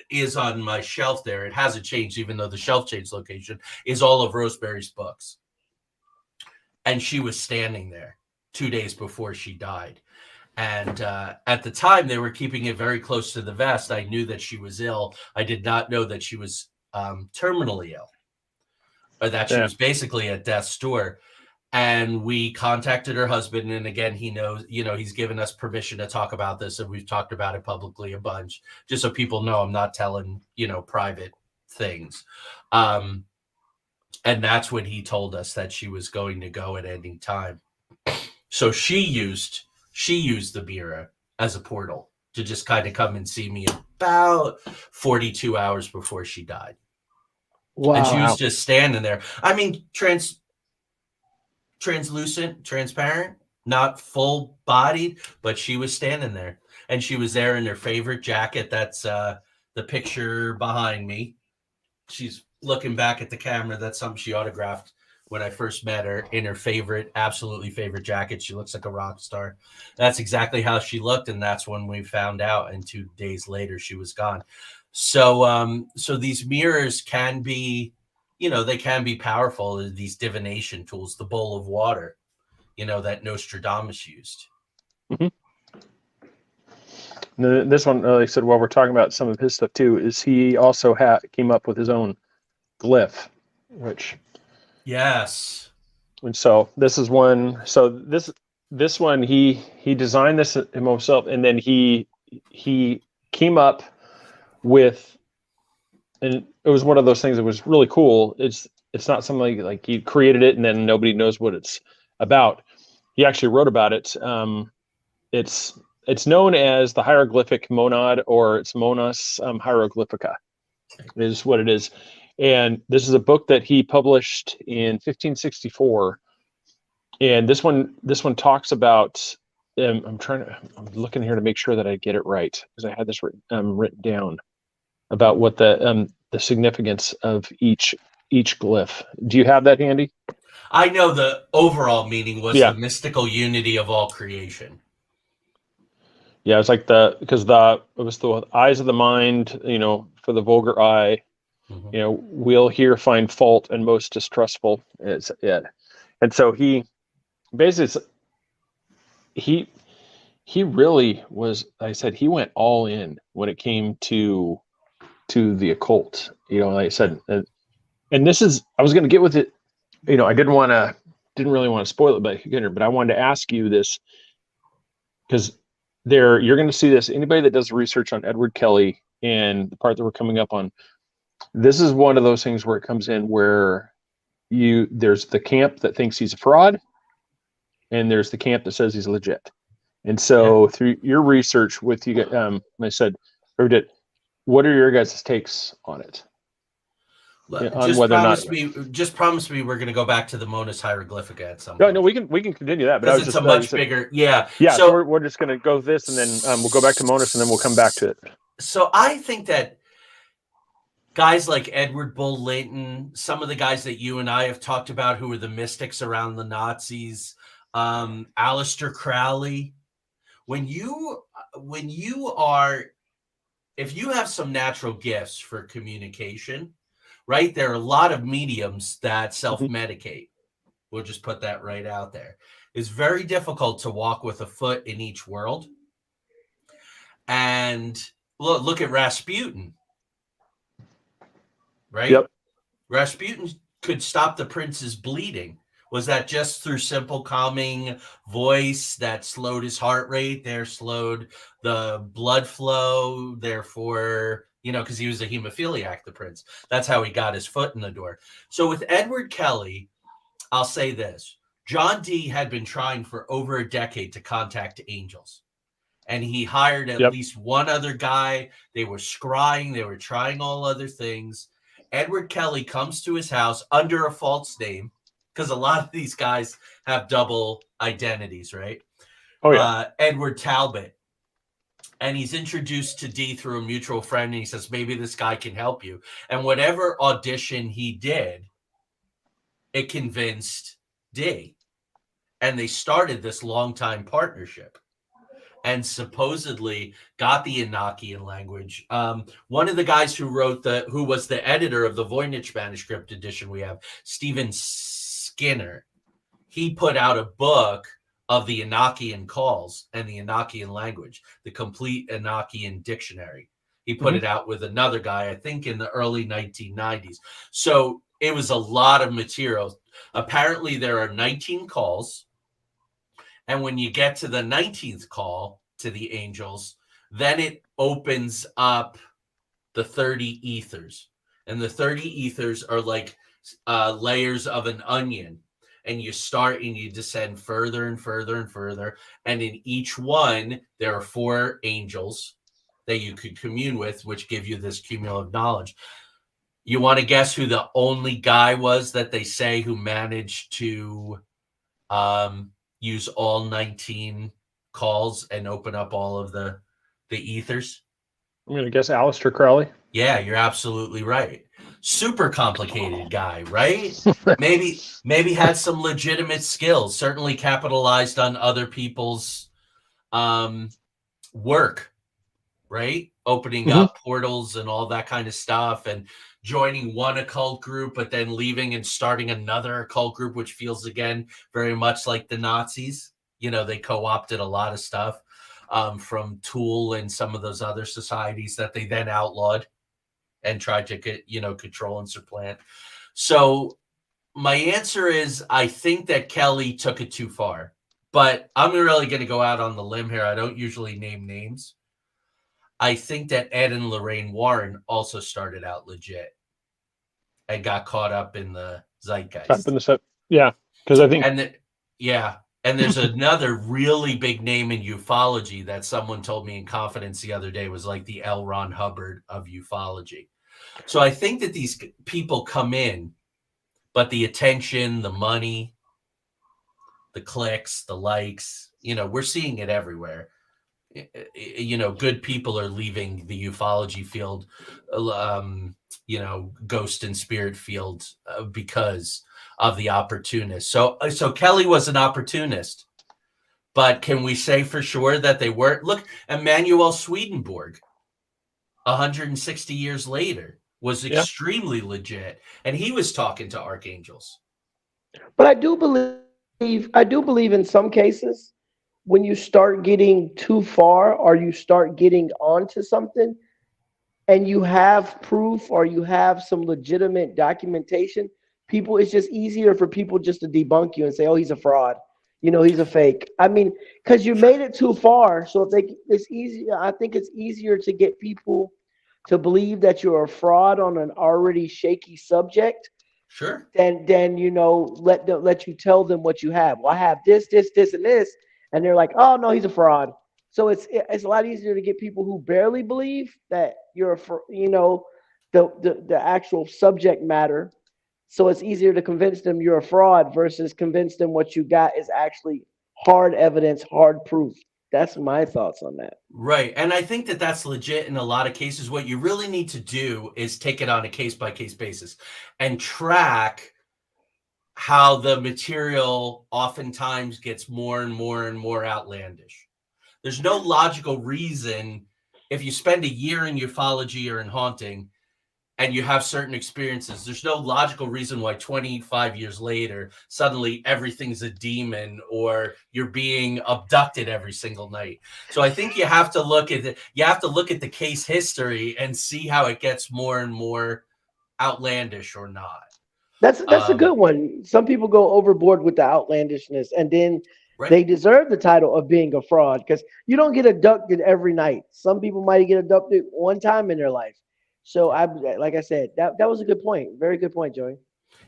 G: is on my shelf there. It hasn't changed, even though the shelf changed location, is all of Rosemary's books. And she was standing there 2 days before she died. And at the time, they were keeping it very close to the vest. I knew that she was ill. I did not know that she was terminally ill, or that she was basically at death's door. And we contacted her husband. And again, he knows, he's given us permission to talk about this. And we've talked about it publicly a bunch, just so people know I'm not telling, private things. And that's when he told us that she was going to go at any time. So she used the mirror as a portal to just kind of come and see me about 42 hours before she died. Wow. And she was just standing there. I mean, translucent, transparent, not full bodied, but she was standing there. And she was there in her favorite jacket that's the picture behind me. She's looking back at the camera. That's something she autographed when I first met her in her absolutely favorite jacket. She looks like a rock star. That's exactly how she looked. And that's when we found out. And 2 days later, she was gone. So, so these mirrors can be, they can be powerful. These divination tools, the bowl of water, that Nostradamus used.
A: Mm-hmm. This one, like I said, while we're talking about some of his stuff too, is he also came up with his own glyph, which
G: yes.
A: And so this is one. So this one he designed this himself, and then he came up with, and it was one of those things that was really cool. It's not something like he created it and then nobody knows what it's about. He actually wrote about it. It's known as the hieroglyphic monad, or it's Monas hieroglyphica, is what it is. And this is a book that he published in 1564. And this one talks about. I'm looking here to make sure that I get it right, because I had this written down about what the significance of each glyph. Do you have that handy?
G: I know the overall meaning was the mystical unity of all creation.
A: Yeah, it's like it was the eyes of the mind, for the vulgar eye, we'll here find fault and most distrustful. It's it. And so he basically, he really was, like I said, he went all in when it came to the occult, like I said, and this is, I was going to get with it, I didn't really want to spoil it, but I wanted to ask you this, because you're going to see this. Anybody that does research on Edward Kelley and the part that we're coming up on, this is one of those things where it comes in where there's the camp that thinks he's a fraud, and there's the camp that says he's legit. And so through your research with you, I said, what are your guys' takes on it?
G: Just promise me we're going to go back to the Monas hieroglyphica at some point.
A: No, we can continue that, but
G: because it's a much bigger,
A: yeah. So we're just going to go this, and then we'll go back to Monas, and then we'll come back to it.
G: So I think that guys like Edward Bull Layton, some of the guys that you and I have talked about who were the mystics around the Nazis, Aleister Crowley, if you have some natural gifts for communication, right? There are a lot of mediums that self-medicate. We'll just put that right out there. It's very difficult to walk with a foot in each world. And look at Rasputin, right?
A: Yep.
G: Rasputin could stop the prince's bleeding. Was that just through simple calming voice that slowed his heart rate? There slowed the blood flow. Therefore, because he was a hemophiliac, the prince. That's how he got his foot in the door. So with Edward Kelley, I'll say this. John Dee had been trying for over a decade to contact angels. And he hired at least one other guy. They were scrying. They were trying all other things. Edward Kelley comes to his house under a false name, because a lot of these guys have double identities, right?
A: Oh, yeah.
G: Edward Talbot. And he's introduced to Dee through a mutual friend, and he says, maybe this guy can help you. And whatever audition he did, it convinced Dee. And they started this long-time partnership and supposedly got the Enochian language. One of the guys who was the editor of the Voynich manuscript edition we have, Stephen Skinner, he put out a book of the Enochian calls and the Enochian language, the complete Enochian dictionary. He put it out with another guy, I think in the early 1990s. So it was a lot of material. Apparently there are 19 calls. And when you get to the 19th call to the angels, then it opens up the 30 ethers. And the 30 ethers are like layers of an onion. And you start and you descend further and further and further. And in each one, there are 4 angels that you could commune with, which give you this cumulative knowledge. You want to guess who the only guy was that they say who managed to use all 19 calls and open up all of the ethers?
A: I'm going to guess Aleister Crowley.
G: Yeah, you're absolutely right. Super complicated guy, right? Maybe had some legitimate skills. Certainly capitalized on other people's work, right? Opening up portals and all that kind of stuff, and joining one occult group, but then leaving and starting another occult group, which feels again very much like the Nazis. You know, they co-opted a lot of stuff from Tool and some of those other societies that they then outlawed and tried to get, control and supplant. So my answer is, I think that Kelley took it too far, but I'm really going to go out on the limb here. I don't usually name names. I think that Ed and Lorraine Warren also started out legit and got caught up in the zeitgeist.
A: Yeah, because I think...
G: And there's another really big name in ufology that someone told me in confidence the other day was like the L. Ron Hubbard of ufology. So I think that these people come in, but the attention, the money, the clicks, the likes, we're seeing it everywhere. Good people are leaving the ufology field, ghost and spirit field because of the opportunist. So Kelley was an opportunist, but can we say for sure that they weren't? Look, Emanuel Swedenborg, 160 years later, was extremely legit, and he was talking to archangels.
F: But I do believe in some cases, when you start getting too far or you start getting onto something and you have proof or you have some legitimate documentation, it's just easier for people just to debunk you and say, oh, he's a fraud. He's a fake. I mean, because you made it too far. So it's easy. I think it's easier to get people to believe that you're a fraud on an already shaky subject.
G: Sure.
F: Than let you tell them what you have. Well, I have this, and this. And they're like, oh, no, he's a fraud. So it's a lot easier to get people who barely believe that you're, the actual subject matter. So it's easier to convince them you're a fraud versus convince them what you got is actually hard evidence, hard proof. That's my thoughts on that.
G: Right. And I think that that's legit in a lot of cases. What you really need to do is take it on a case-by-case basis and track how the material oftentimes gets more and more and more outlandish. There's no logical reason if you spend a year in ufology or in haunting and you have certain experiences, there's no logical reason why 25 years later, suddenly everything's a demon or you're being abducted every single night. So I think you have to look at the case history and see how it gets more and more outlandish or not.
F: That's a good one. Some people go overboard with the outlandishness, and then they deserve the title of being a fraud because you don't get abducted every night. Some people might get abducted one time in their life. So like I said, that was a good point. Very good point, Joey.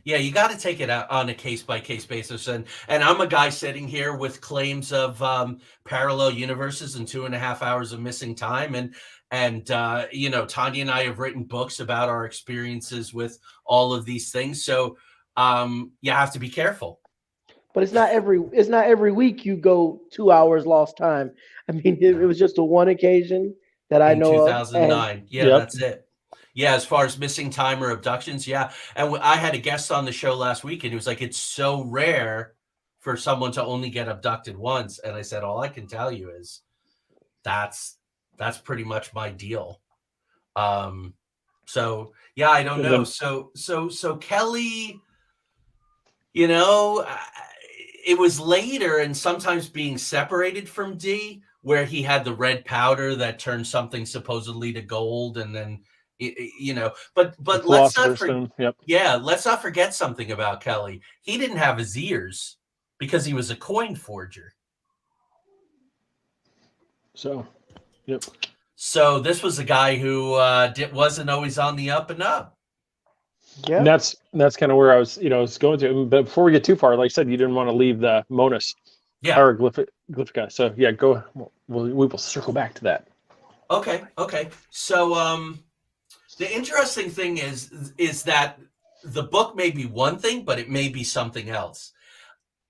G: Yeah, you got to take it out on a case-by-case basis. And I'm a guy sitting here with claims of parallel universes and 2.5 hours of missing time. And Tanya and I have written books about our experiences with all of these things. So you have to be careful.
F: But it's not every week you go 2 hours lost time. I mean, it was just a one occasion that I know
G: 2009.
F: of.
G: Yeah, that's it. Yeah, as far as missing time or abductions, yeah. And I had a guest on the show last week, and he was like, it's so rare for someone to only get abducted once. And I said, all I can tell you is that's pretty much my deal. So, yeah, I don't know. So Kelley, it was later and sometimes being separated from D, where he had the red powder that turned something supposedly to gold, and then but let's not forget something about Kelley. He didn't have his ears because he was a coin forger.
A: So
G: this was a guy who wasn't always on the up and up.
A: Yeah, and that's kind of where I was, going to. But before we get too far, like I said, you didn't want to leave the Monas hieroglyphica. So yeah, go. We will circle back to that.
G: Okay. So the interesting thing is that the book may be one thing, but it may be something else.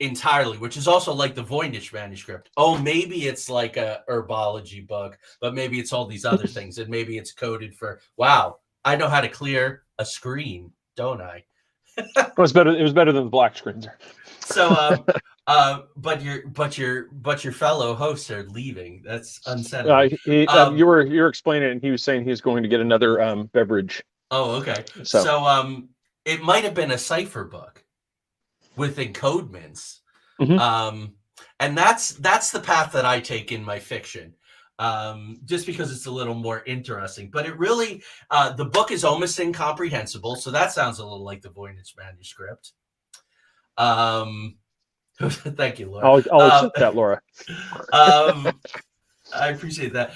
G: entirely, which is also like the Voynich manuscript. Oh, maybe it's like a herbology book, but maybe it's all these other things, and maybe it's coded for. Wow, I know how to clear a screen, don't I?
A: It was better. It was better than the black screens.
G: So, but your fellow hosts are leaving. That's unsettling.
A: You were explaining it, and he was saying he was going to get another beverage.
G: Oh, okay. So it might have been a cipher book with encodements.
A: Mm-hmm.
G: And that's the path that I take in my fiction, just because it's a little more interesting. But it really, the book is almost incomprehensible, so that sounds a little like the Voynich manuscript. Thank you, Laura.
A: I'll accept that, Laura.
G: I appreciate that.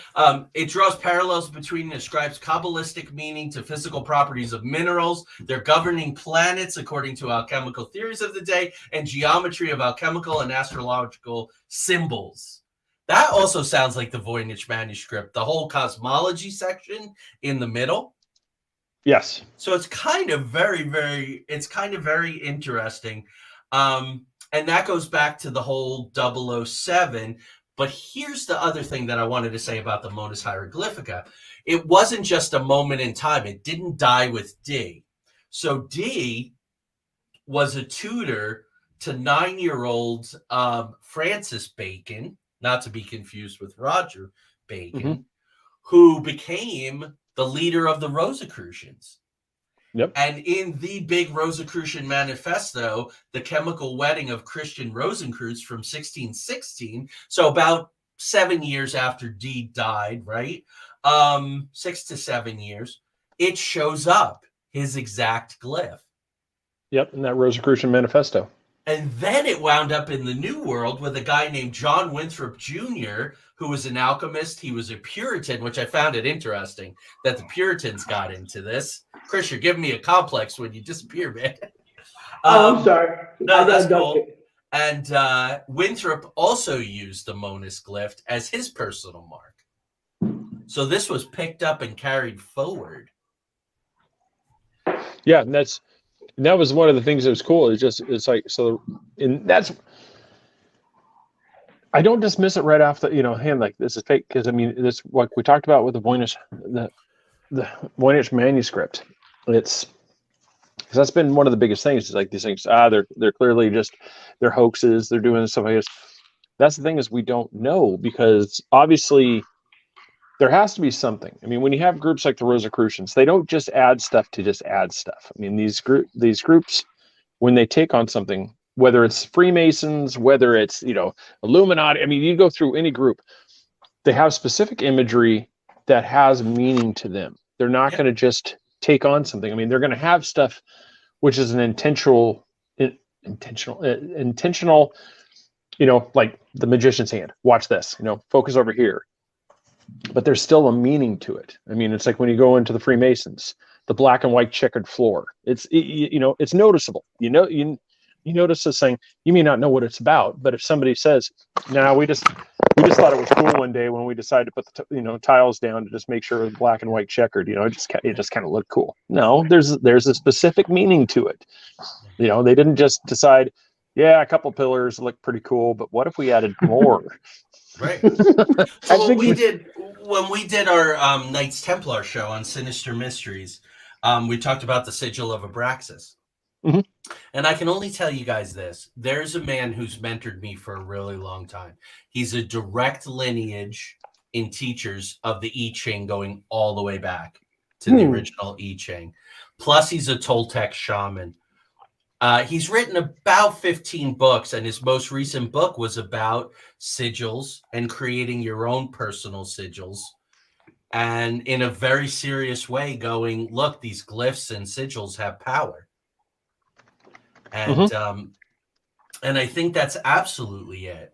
G: It draws parallels between and ascribes Kabbalistic meaning to physical properties of minerals, their governing planets according to alchemical theories of the day, and geometry of alchemical and astrological symbols. That also sounds like the Voynich manuscript, the whole cosmology section in the middle.
A: Yes.
G: So it's kind of very interesting. And that goes back to the whole 007. But here's the other thing that I wanted to say about the Monas Hieroglyphica. It wasn't just a moment in time. It didn't die with Dee. So Dee was a tutor to 9-year-old Francis Bacon, not to be confused with Roger Bacon, who became the leader of the Rosicrucians.
A: Yep.
G: And in the big Rosicrucian manifesto, the chemical wedding of Christian Rosencreutz from 1616, so about 7 years after Dee died, right? 6 to 7 years, it shows up, his exact glyph.
A: Yep, in that Rosicrucian manifesto.
G: And then it wound up in the New World with a guy named John Winthrop Jr., who was an alchemist. He was a Puritan, which I found it interesting that the Puritans got into this. Chris, you're giving me a complex when you disappear, man.
F: I'm sorry.
G: No, that's cool. And Winthrop also used the Monas glyph as his personal mark. So this was picked up and carried forward.
A: Yeah, and that was one of the things that was cool. It's like, so, and that's, I don't dismiss it right off the hand like this is fake, because I mean this what we talked about with the Voynich manuscript. It's because that's been one of the biggest things. Is like these things they're clearly just they're hoaxes. They're doing stuff like this. That's the thing, is we don't know, because obviously there has to be something. I mean, when you have groups like the Rosicrucians, they don't just add stuff to just add stuff. I mean, these groups, when they take on something, whether it's Freemasons, whether it's Illuminati, I mean, you go through any group, they have specific imagery that has meaning to them. They're not going to just take on something. I mean, they're going to have stuff which is an intentional, like the magician's hand. Watch this, focus over here. But there's still a meaning to it. I mean, it's like when you go into the Freemasons, the black and white checkered floor. It's it's noticeable. You notice this thing. You may not know what it's about, but if somebody says, "No, we just thought it was cool one day when we decided to put the tiles down to just make sure it was black and white checkered," it just kind of looked cool. No, there's a specific meaning to it. They didn't just decide, yeah, a couple pillars look pretty cool, but what if we added more?
G: Right. So when we did our Knights Templar show on Sinister Mysteries, we talked about the sigil of Abraxas.
A: Mm-hmm.
G: And I can only tell you guys this. There's a man who's mentored me for a really long time. He's a direct lineage in teachers of the I Ching, going all the way back to the original I Ching. Plus, he's a Toltec shaman. He's written about 15 books, and his most recent book was about sigils and creating your own personal sigils. And in a very serious way going, look, these glyphs and sigils have power. And and I think that's absolutely it.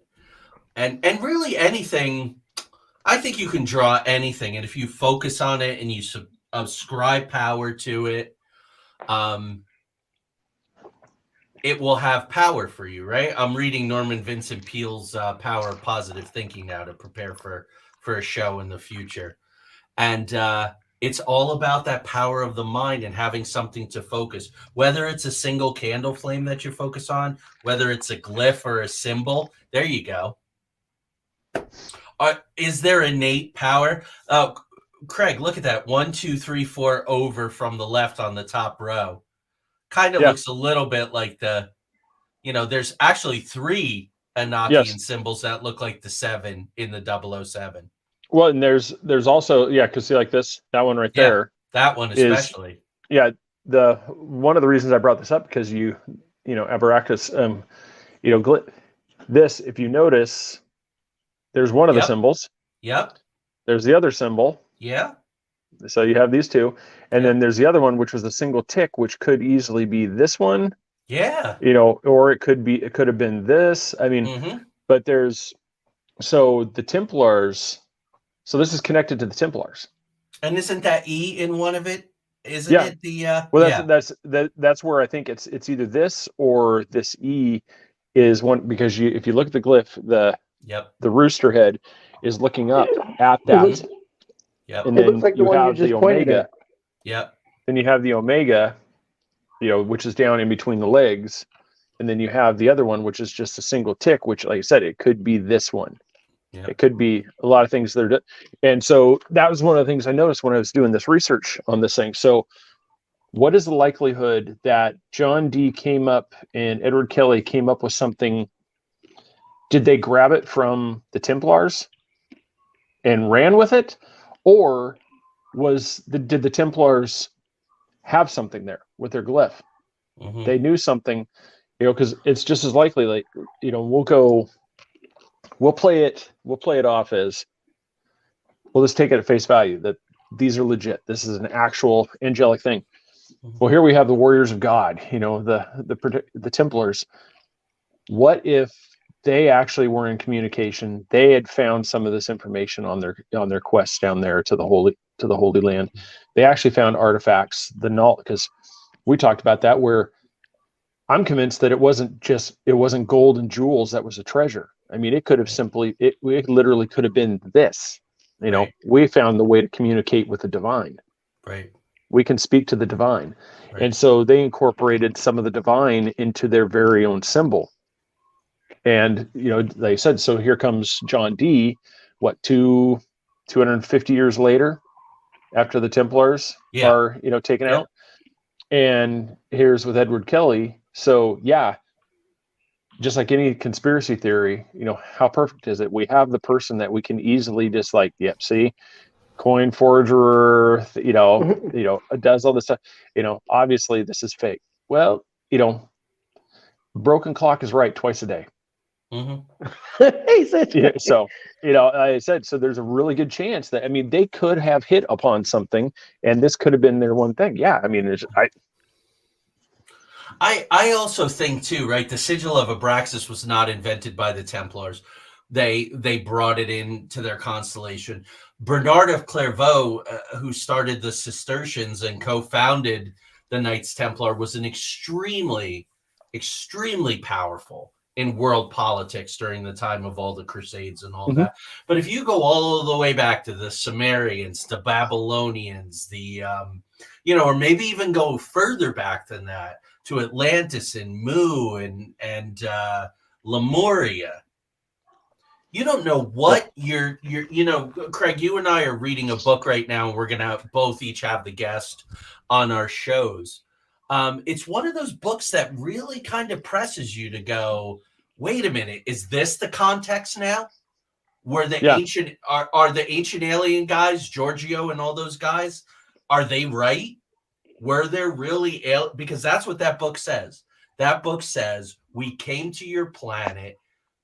G: And really anything, I think you can draw anything. And if you focus on it and you ascribe power to it, it will have power for you, right? I'm reading Norman Vincent Peale's Power of Positive Thinking now to prepare for a show in the future. And It's all about that power of the mind and having something to focus, whether it's a single candle flame that you focus on, whether it's a glyph or a symbol. There you go. Is there innate power? Craig, look at that. 1, 2, 3, 4 over from the left on the top row. Kind of looks a little bit like there's actually 3 Enochian symbols that look like the 7 in the 007.
A: Well, and there's also, because see, like that one right there.
G: That one especially.
A: The one of the reasons I brought this up, because Abaracus, this, if you notice, there's one of the symbols.
G: Yep.
A: There's the other symbol.
G: Yeah.
A: So you have these two, and then there's the other one, which was a single tick, which could easily be this one.
G: Yeah.
A: Or it could have been this. I mean, but so the Templars. So this is connected to the Templars.
G: And isn't that E in one of it? Isn't it the
A: that's where I think it's either this or this E is one, because if you look at the glyph, the rooster head is looking up at that.
G: Yep.
A: And then
F: it looks like the one you just pointed at.
G: Yep.
A: Then you have the omega, which is down in between the legs, and then you have the other one, which is just a single tick, which, like I said, it could be this one. Yep. It could be a lot of things that are, and so that was one of the things I noticed when I was doing this research on this thing. So, what is the likelihood that John Dee came up and Edward Kelley came up with something? Did they grab it from the Templars and ran with it, or did the Templars have something there with their glyph? They knew something, because it's just as likely. Like, we'll play it off as, we'll just take it at face value that these are legit. This is an actual angelic thing. Well, here we have the warriors of God, the Templars. What if they actually were in communication? They had found some of this information on their quests down there to the Holy Land. They actually found artifacts, because we talked about that, where I'm convinced that it wasn't gold and jewels that was a treasure. I mean, it could have it literally could have been this. Right. We found the way to communicate with the divine.
G: Right.
A: We can speak to the divine. Right. And so they incorporated some of the divine into their very own symbol. And, they said, so here comes John Dee, 250 years later, after the Templars are, taken out. And here's with Edward Kelley. So, just like any conspiracy theory, how perfect is it? We have the person that we can easily just see, coin forger, does all this stuff. Obviously this is fake. Well, broken clock is right twice a day.
F: He said,
A: so, I said, so there's a really good chance that, they could have hit upon something, and this could have been their one thing. Yeah.
G: I also think too, right? The sigil of Abraxas was not invented by the Templars. They brought it into their constellation. Bernard of Clairvaux, who started the Cistercians and co-founded the Knights Templar, was an extremely, extremely powerful in world politics during the time of all the Crusades and all that. But if you go all the way back to the Sumerians, the Babylonians, or maybe even go further back than that, to Atlantis and Mu and Lemuria. You don't know what you're Craig, you and I are reading a book right now, and we're going to both each have the guest on our shows. It's one of those books that really kind of presses you to go, wait a minute, is this the context now? Were the ancient, are the ancient alien guys, Giorgio and all those guys, are they right? Were there really because that's what that book says. That book says, we came to your planet,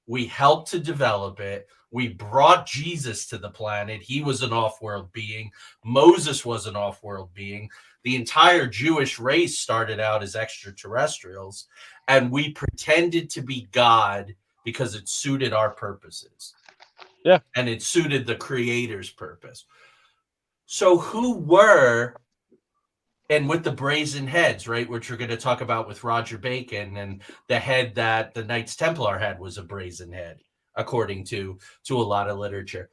G: we helped to develop it, we brought Jesus to the planet. He was an off-world being. Moses was an off-world being. The entire Jewish race started out as extraterrestrials, and we pretended to be God because it suited our purposes.
A: Yeah.
G: And it suited the creator's purpose. So who were, and with the brazen heads, right, which we're going to talk about with Roger Bacon, and the head that the Knights Templar had was a brazen head, according to a lot of literature.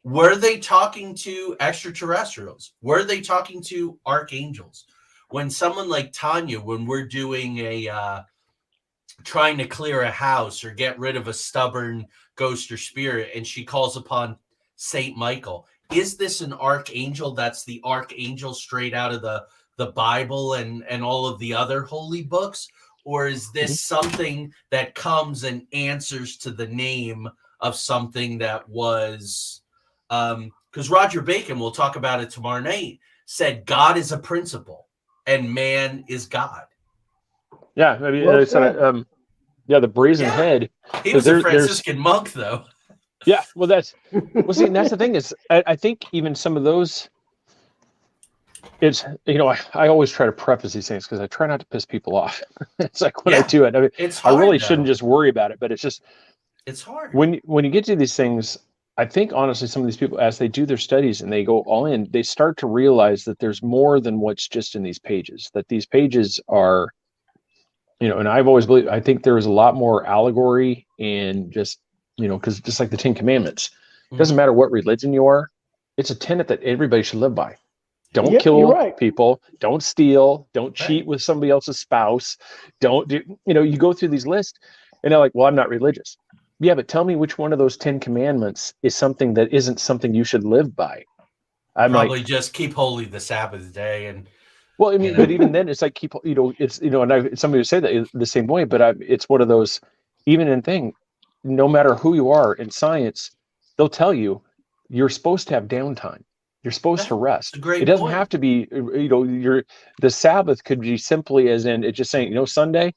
G: Were they talking to extraterrestrials? Were they talking to archangels? When someone like Tanya, when we're doing a trying to clear a house or get rid of a stubborn ghost or spirit, and she calls upon Saint Michael, is this an archangel that's the archangel straight out of the Bible and all of the other holy books? Or is this something that comes and answers to the name of something that was, because Roger Bacon, we'll talk about it tomorrow night, said God is a principle and man is God.
A: Yeah, I mean, the brazen head.
G: He was a Franciscan monk, though.
A: Yeah, well, that's the thing is, I think even some of those, it's, I always try to preface these things because I try not to piss people off. It's like when I do it, I mean,
G: it's hard,
A: I really shouldn't just worry about it, but it's
G: hard
A: when you get to these things. I think honestly, some of these people, as they do their studies and they go all in, they start to realize that there's more than what's just in these pages. That these pages are, and I've always believed. I think there is a lot more allegory and just, because just like the Ten Commandments, it doesn't matter what religion you are, it's a tenet that everybody should live by. Don't kill people. Don't steal. Don't cheat with somebody else's spouse. Don't do. You go through these lists, and they're like, "Well, I'm not religious." Yeah, but tell me which one of those 10 commandments is something that isn't something you should live by. I'm
G: probably just keep holy the Sabbath day and.
A: Well, I mean, but even then, it's like it's and somebody would say that the same way, but it's one of those, even in thing, no matter who you are in science, they'll tell you you're supposed to have downtime. You're supposed to rest. It doesn't have to be, the Sabbath could be simply as in it's just saying, Sunday,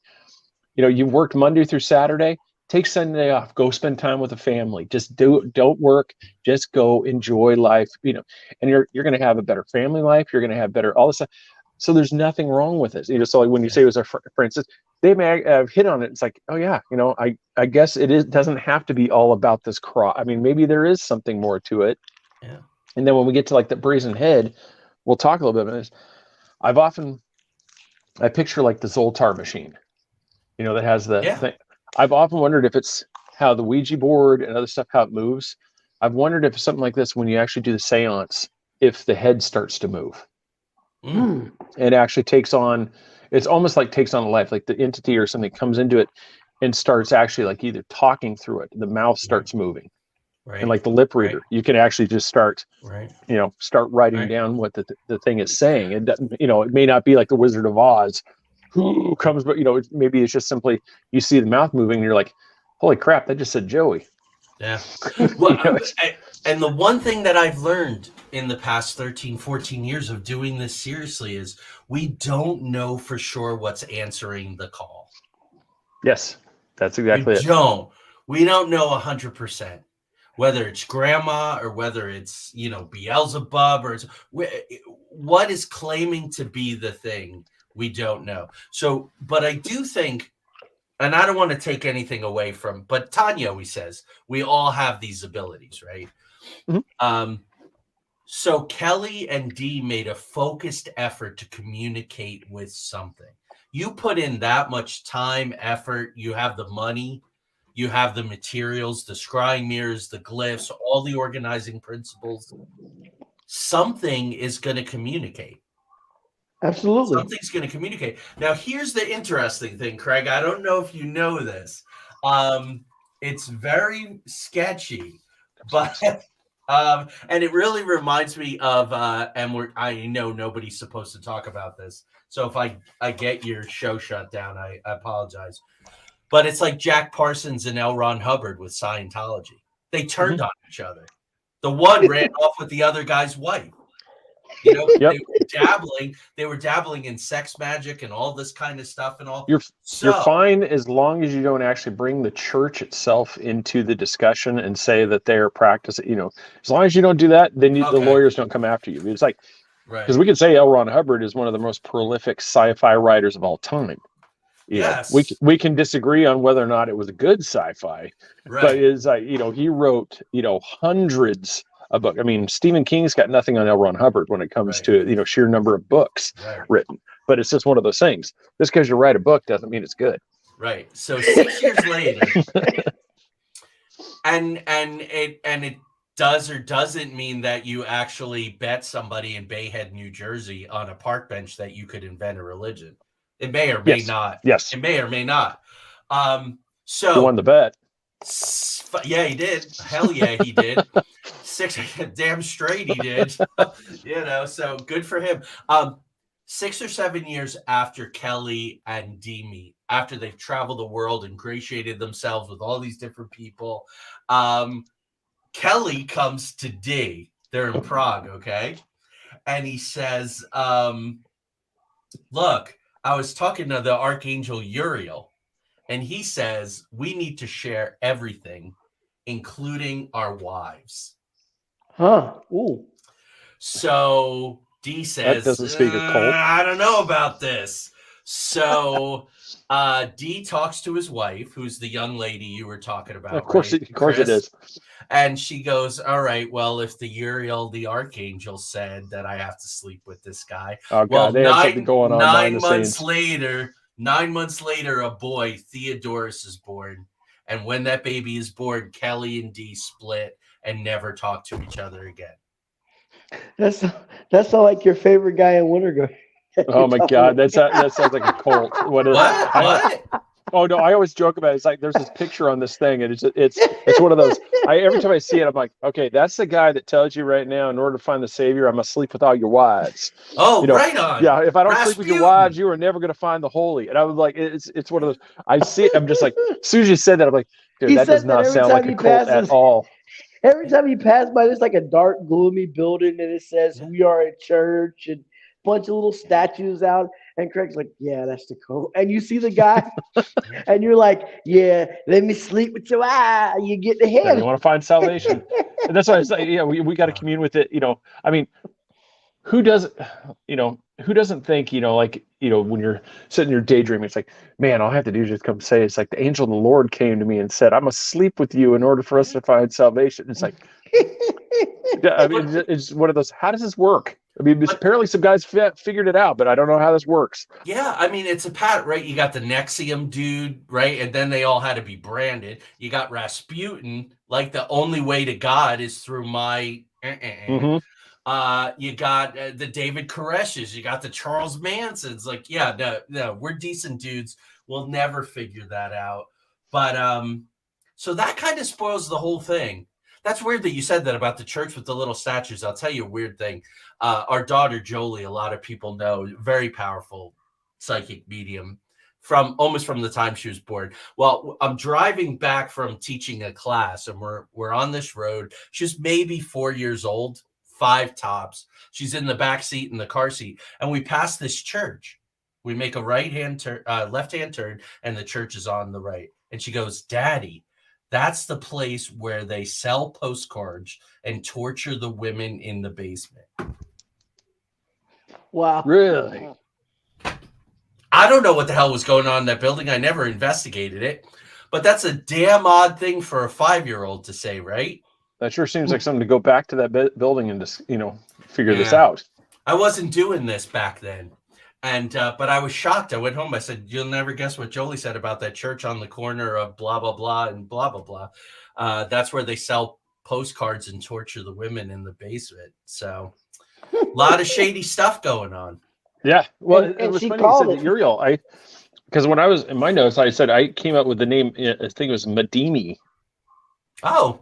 A: you've worked Monday through Saturday. Take Sunday off. Go spend time with the family. Just don't work. Just go enjoy life. And you're going to have a better family life. You're going to have better all this stuff. So there's nothing wrong with it. So like when you say it was for instance, they may have hit on it. It's like, oh yeah, I guess it doesn't have to be all about this cross. I mean, maybe there is something more to it.
G: Yeah.
A: And then when we get to like the brazen head, we'll talk a little bit about this. I picture like the Zoltar machine, that has the thing. I've often wondered if it's how the Ouija board and other stuff, how it moves. I've wondered if something like this, when you actually do the seance, if the head starts to move. It actually takes on, it's almost like takes on a life, like the entity or something comes into it and starts actually like either talking through it. The mouth starts moving. Right. And like the lip reader, you can actually just start, start writing down what the thing is saying. It doesn't, it may not be like the Wizard of Oz, who comes, but maybe it's just simply you see the mouth moving and you're like, holy crap, that just said Joey.
G: Yeah. Well, and the one thing that I've learned in the past 13, 14 years of doing this seriously is we don't know for sure what's answering the call.
A: Yes, that's exactly it.
G: We don't know 100%. Whether it's grandma or whether it's, Beelzebub or what is claiming to be the thing. We don't know. So, but I do think, and I don't want to take anything away from, but Tanya always says we all have these abilities, right? Mm-hmm. So Kelley and Dee made a focused effort to communicate with something. You put in that much time, effort, you have the money, you have the materials, the scrying mirrors, the glyphs, all the organizing principles. Something is going to communicate.
F: Absolutely.
G: Something's going to communicate. Now, here's the interesting thing, Craig. I don't know if you know this. It's very sketchy, but and it really reminds me of I know nobody's supposed to talk about this. So if I get your show shut down, I apologize. But it's like Jack Parsons and L. Ron Hubbard with Scientology. They turned on each other. The one ran off with the other guy's wife. They were dabbling in sex magic and all this kind of stuff and all.
A: You're fine as long as you don't actually bring the church itself into the discussion and say that they're practicing, as long as you don't do that, then the lawyers don't come after you. It's like, because we could say L. Ron Hubbard is one of the most prolific sci-fi writers of all time.
G: Yes.
A: We can disagree on whether or not it was a good sci-fi, but is he wrote, hundreds of books. I mean, Stephen King's got nothing on L. Ron Hubbard when it comes to, sheer number of books written, but it's just one of those things. Just because you write a book doesn't mean it's good.
G: Right. So 6 years later, and it does or doesn't mean that you actually bet somebody in Bayhead, New Jersey on a park bench that you could invent a religion. It may or may not.
A: Yes.
G: It may or may not.
A: You won the bet.
G: Yeah, he did. Hell yeah, he did. 6 damn straight he did. So good for him. 6 or 7 years after Kelley and Dee meet, after they've traveled the world, ingratiated themselves with all these different people, Kelley comes to Dee. They're in Prague, okay? And he says, look, I was talking to the Archangel Uriel, and he says we need to share everything, including our wives.
F: Huh. Ooh.
G: So Dee says,
A: that doesn't speak of cult.
G: I don't know about this. So Dee talks to his wife, who's the young lady you were talking about.
A: Of course,
G: right,
A: of course it is.
G: And she goes, all right, well, if the Uriel, the Archangel, said that I have to sleep with this guy.
A: Oh, God,
G: well,
A: they had something going on
G: 9 months later, 9 months later, a boy, Theodorus, is born. And when that baby is born, Kelley and Dee split and never talk to each other again.
F: That's like your favorite guy in Winterguard.
A: Oh my God, that sounds like a cult. What? Oh no, I always joke about it. It's like there's this picture on this thing, and it's one of those. Every time I see it, I'm like, okay, that's the guy that tells you right now, in order to find the Savior, I must sleep with all your wives.
G: Oh, right on.
A: Yeah, if I don't sleep with your wives, you are never going to find the holy. And I was like, it's one of those. I see it. I'm just like, as soon as you said that, I'm like, dude, that does not sound like a cult at all.
F: Every time he passed by, there's like a dark, gloomy building, and it says "We are a church" and a bunch of little statues out. And Craig's like, "Yeah, that's the code." And you see the guy, and you're like, "Yeah, let me sleep with you." You get the head.
A: Yeah, you want to find salvation, and that's why I say, yeah, we got to commune with it. I mean, who doesn't think, when you're sitting there daydreaming, it's like, man, all I have to do is just come say, it's like the angel of the Lord came to me and said, I must sleep with you in order for us to find salvation. It's like, I mean, it's one of those, how does this work? I mean, apparently some guys figured it out, but I don't know how this works.
G: Yeah, I mean, it's a pat, right? You got the Nexium dude, right? And then they all had to be branded. You got Rasputin, like the only way to God is through my... You got the David Koreshes, you got the Charles Mansons. Like, yeah, no, we're decent dudes. We'll never figure that out. But so that kind of spoils the whole thing. That's weird that you said that about the church with the little statues. I'll tell you a weird thing. Our daughter Jolie, a lot of people know, very powerful psychic medium almost from the time she was born. Well, I'm driving back from teaching a class, and we're on this road. She's maybe 4 years old. 5 tops. She's in the back seat in the car seat, and we pass this church. We make a left-hand turn, and the church is on the right. And she goes, "Daddy, that's the place where they sell postcards and torture the women in the basement."
F: Wow.
A: Really?
G: I don't know what the hell was going on in that building. I never investigated it, but that's a damn odd thing for a 5-year-old to say, right?
A: That sure seems like something to go back to that building and just, figure this out.
G: I wasn't doing this back then. And, but I was shocked. I went home. I said, you'll never guess what Jolie said about that church on the corner of blah, blah, blah, and blah, blah, blah. That's where they sell postcards and torture the women in the basement. So a lot of shady stuff going on.
A: Yeah. Well,
F: and
A: it was
F: she
A: funny
F: called
A: you said Uriel. Because when I was in my notes, I said I came up with the name, I think it was Madimi.
G: Oh.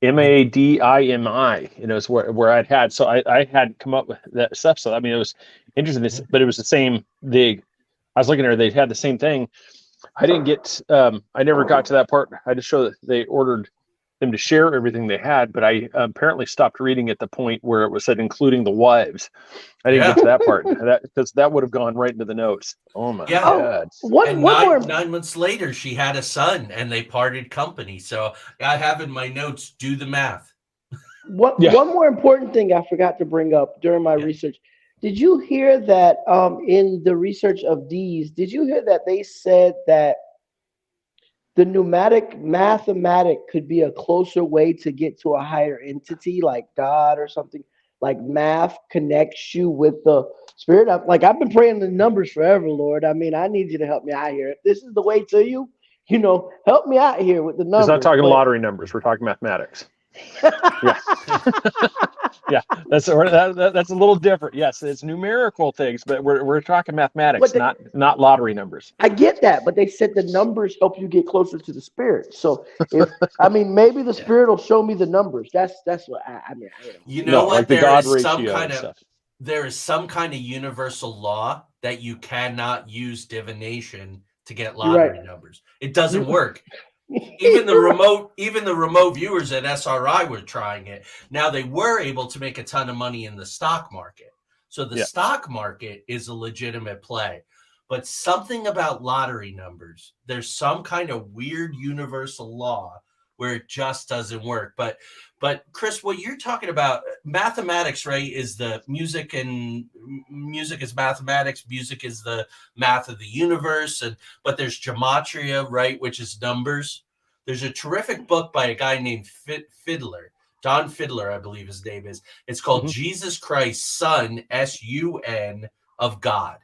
A: Madimi, is where I'd had. So I had come up with that stuff. So, I mean, it was interesting, but it was the same. I was looking at they had the same thing. I didn't get, I never got to that part. I just showed that they ordered them to share everything they had, but I apparently stopped reading at the point where it was said, including the wives. I didn't get to that part because that would have gone right into the notes. Oh my God.
G: And 9 months later, she had a son and they parted company. So I have in my notes, do the math.
F: One more important thing I forgot to bring up during my research. Did you hear that in the research of these, did you hear that they said that the pneumatic mathematic could be a closer way to get to a higher entity like God or something? Like math connects you with the spirit. I've been praying the numbers forever, Lord. I mean, I need you to help me out here. If this is the way to you, help me out here with the numbers.
A: He's not talking lottery numbers. We're talking mathematics. Yeah. Yeah, that's a little different. Yes, it's numerical things, but we're talking mathematics, not lottery numbers.
F: I get that, but they said the numbers help you get closer to the spirit. So if maybe the spirit will show me the numbers. That's what I mean.
G: You know what?
A: Like the God ratio and stuff.
G: There is some kind of universal law that you cannot use divination to get lottery numbers. It doesn't work. Even the remote viewers at SRI were trying it. Now they were able to make a ton of money in the stock market. So the stock market is a legitimate play. But something about lottery numbers, there's some kind of weird universal law where it just doesn't work. But Chris, what you're talking about, mathematics, right, is the music, and music is mathematics. Music is the math of the universe, but there's gematria, right, which is numbers. There's a terrific book by a guy named Fiddler, Don Fiddler, I believe his name is. It's called Jesus Christ, Son, S-U-N, of God.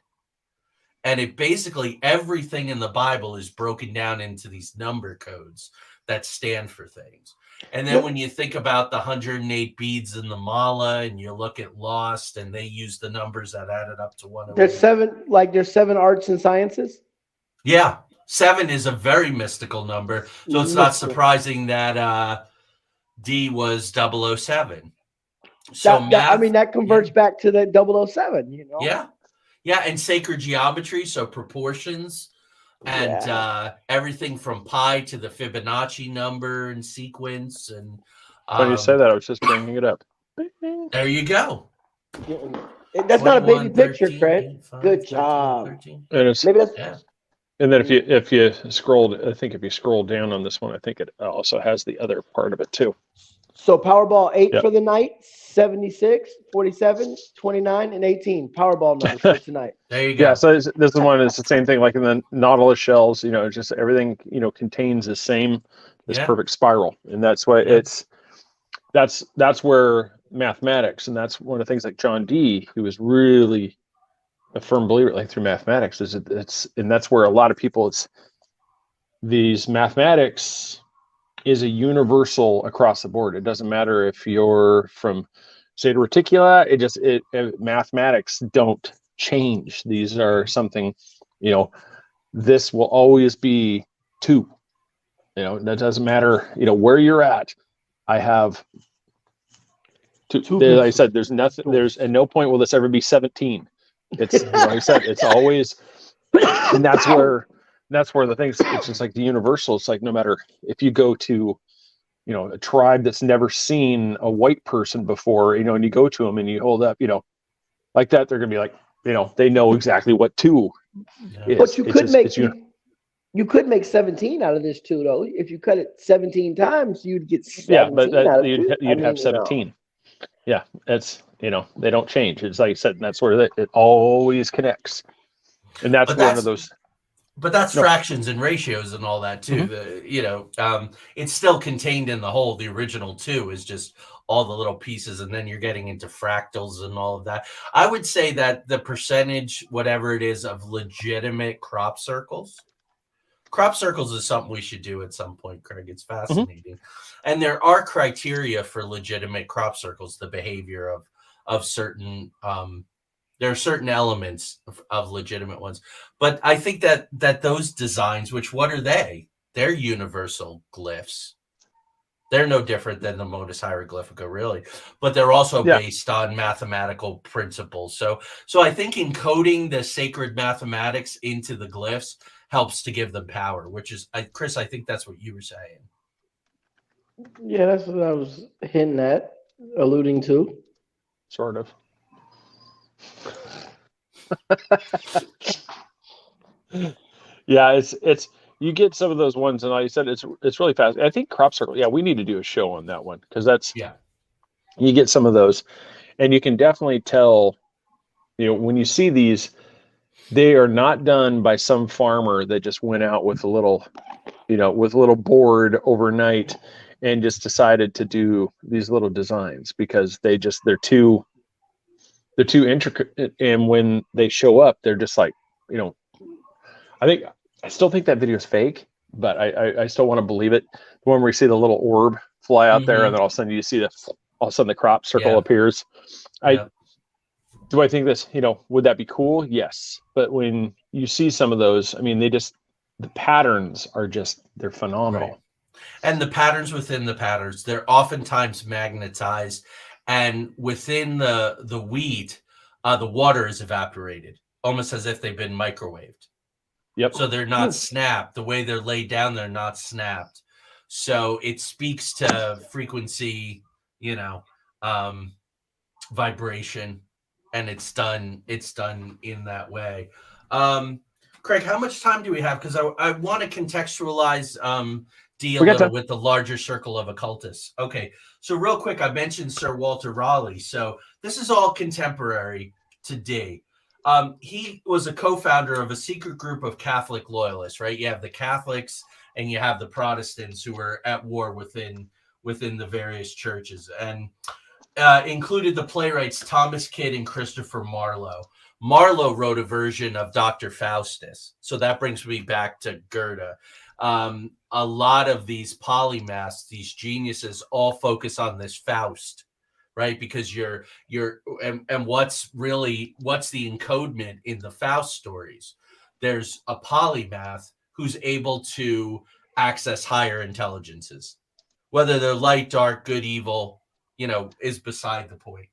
G: And it basically, everything in the Bible is broken down into these number codes that stand for things. And then when you think about the 108 beads in the mala, and you look at Lost, and they use the numbers that added up to 108.
F: There's seven arts and sciences.
G: Yeah, 7 is a very mystical number, so it's not surprising that D was 007. So
F: that converts back to the 007. You know.
G: Yeah, and sacred geometry, so proportions. And everything from pi to the Fibonacci number and sequence. And
A: when you say that, I was just bringing it up.
G: There you go.
F: That's not a baby picture, Fred. Good job.
G: 13.
A: And it's
F: maybe that's.
A: Yeah. And then if you scroll, I think if you scroll down on this one, I think it also has the other part of it too.
F: So Powerball 8 for the night, 76, 47, 29, and 18. Powerball numbers for tonight.
G: There you go.
A: Yeah, so this is one. It's the same thing like in the Nautilus shells. Just everything contains this perfect spiral, and that's why that's where mathematics, and that's one of the things like John Dee, who was really a firm believer like through mathematics, and that's where a lot of people these mathematics is a universal across the board. It doesn't matter if you're from Zeta Reticula. Mathematics don't change. These are something, this will always be 2. That doesn't matter, where you're at. I have 2. Like I said, there's nothing. There's at no point will this ever be 17. It's like I said, it's always, and that's where the things. It's just like the universal. It's like no matter if you go to, a tribe that's never seen a white person before, and you go to them and you hold up, like that, they're gonna be like, they know exactly what 2 is.
F: But you could make 17 out of this 2 though. If you cut it 17 times, you'd get 17.
A: Yeah, but you'd have 17. Yeah, that's they don't change. It's like I said, and that's where it always connects, and that's one of those.
G: But that's fractions and ratios and all that too. It's still contained in the whole. The original 2 is just all the little pieces, and then you're getting into fractals and all of that. I would say that the percentage, whatever it is, of legitimate crop circles is something we should do at some point, Craig. It's fascinating. And there are criteria for legitimate crop circles, the behavior of certain there are certain elements of legitimate ones. But I think that those designs, what are they? They're universal glyphs. They're no different than the modus hieroglyphica, really. But they're also based on mathematical principles. So I think encoding the sacred mathematics into the glyphs helps to give them power, which is, Chris, I think that's what you were saying.
F: Yeah, that's what I was hinting at, alluding to.
A: Sort of. Yeah, it's you get some of those ones, and like you said, it's really fast. I think crop circle. Yeah, we need to do a show on that one because you get some of those, and you can definitely tell. When you see these, they are not done by some farmer that just went out with a little board overnight and just decided to do these little designs because they're too intricate, and when they show up, they're just like, I still think that video is fake, but I still want to believe it. The one where you see the little orb fly out there, and then all of a sudden you see all of a sudden the crop circle appears. Do I think this, would that be cool? Yes. But when you see some of those, I mean, the patterns are they're phenomenal.
G: Right. And the patterns within the patterns, they're oftentimes magnetized, and within the wheat, the water is evaporated, almost as if they've been microwaved.
A: Yep.
G: So they're not snapped. The way they're laid down, they're not snapped. So it speaks to frequency, vibration, and it's done in that way. Craig, how much time do we have? Because I want to contextualize D a little with the larger circle of occultists. Okay, so real quick, I mentioned Sir Walter Raleigh. So this is all contemporary to D. He was a co-founder of a secret group of Catholic loyalists, right? You have the Catholics and you have the Protestants who were at war within the various churches, and included the playwrights Thomas Kidd and Christopher Marlowe. Marlowe wrote a version of Dr. Faustus. So that brings me back to Goethe. A lot of these polymaths, these geniuses, all focus on this Faust, right? Because what's the encodement in the Faust stories? There's a polymath who's able to access higher intelligences, whether they're light, dark, good, evil, is beside the point.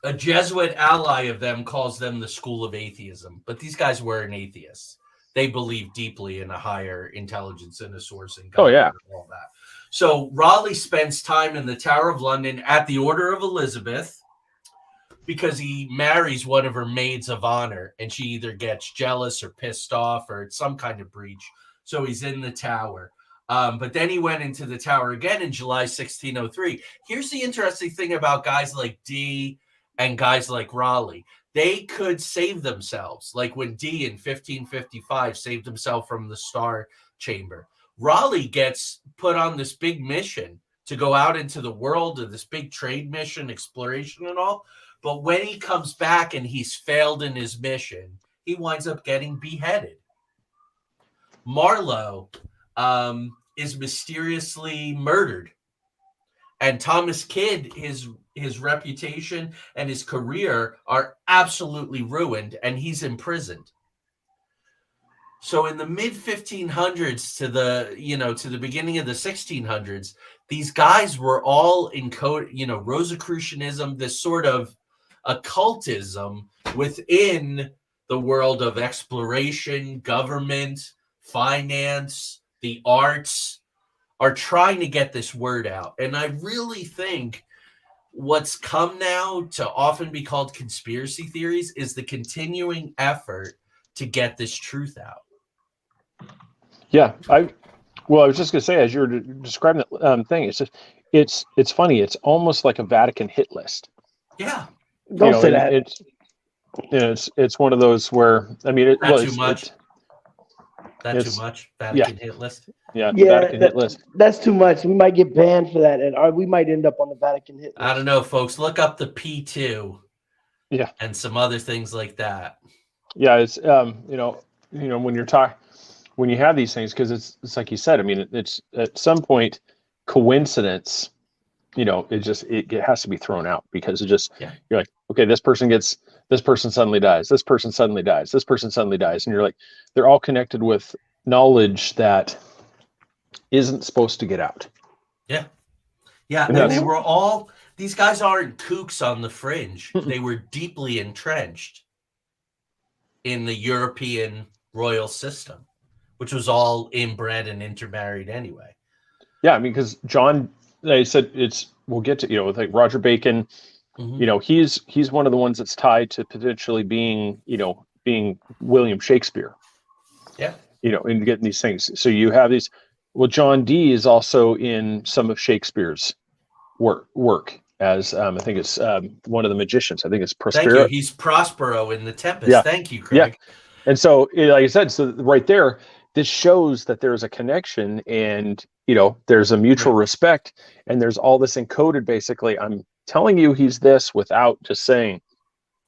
G: A Jesuit ally of them calls them the school of atheism, but these guys weren't atheists. They believe deeply in a higher intelligence and a source in God. And all that. So Raleigh spends time in the Tower of London at the order of Elizabeth because he marries one of her maids of honor, and she either gets jealous or pissed off or it's some kind of breach. So he's in the Tower. But then he went into the Tower again in July 1603. Here's the interesting thing about guys like D and guys like Raleigh. They could save themselves, like when D in 1555 saved himself from the Star Chamber. Raleigh gets put on this big mission to go out into the world of this big trade mission, exploration and all. But when he comes back and he's failed in his mission, he winds up getting beheaded. Marlowe is mysteriously murdered. And Thomas Kidd, his reputation and his career are absolutely ruined, and he's imprisoned. So in the mid 1500s to the beginning of the 1600s, these guys were all encoded, Rosicrucianism, this sort of occultism within the world of exploration, government, finance, the arts, are trying to get this word out. And I really think what's come now to often be called conspiracy theories is the continuing effort to get this truth out.
A: Yeah, I was just going to say, as you were describing that thing, it's funny. It's almost like a Vatican hit list.
G: Yeah,
F: don't say that.
A: It's one of those where
G: too much. Too much. Vatican hit list.
A: Yeah, Vatican hit list.
F: That's too much. We might get banned for that, and we might end up on the Vatican hit list.
G: I don't know, folks. Look up the P2.
A: Yeah,
G: and some other things like that.
A: Yeah, it's when you have these things, because it's like you said. I mean, it's at some point coincidence. It has to be thrown out because you're like, okay, this person suddenly dies, this person suddenly dies, this person suddenly dies, and you're like, they're all connected with knowledge that isn't supposed to get out. Yeah.
G: And they were all, these guys aren't kooks on the fringe. They were deeply entrenched in the European royal system, which was all inbred and intermarried anyway.
A: Yeah, I mean, because John, they said we'll get to, with like Roger Bacon, he's one of the ones that's tied to potentially being William Shakespeare.
G: Yeah.
A: And getting these things. So you have these, John Dee is also in some of Shakespeare's work as, I think it's one of the magicians. I think it's Prospero.
G: Thank you. He's Prospero in The Tempest.
A: Yeah.
G: Thank you, Craig.
A: Yeah. And so, like I said, so right there, this shows that there's a connection and, there's a mutual respect and there's all this encoded. Basically, I'm telling you he's this without just saying,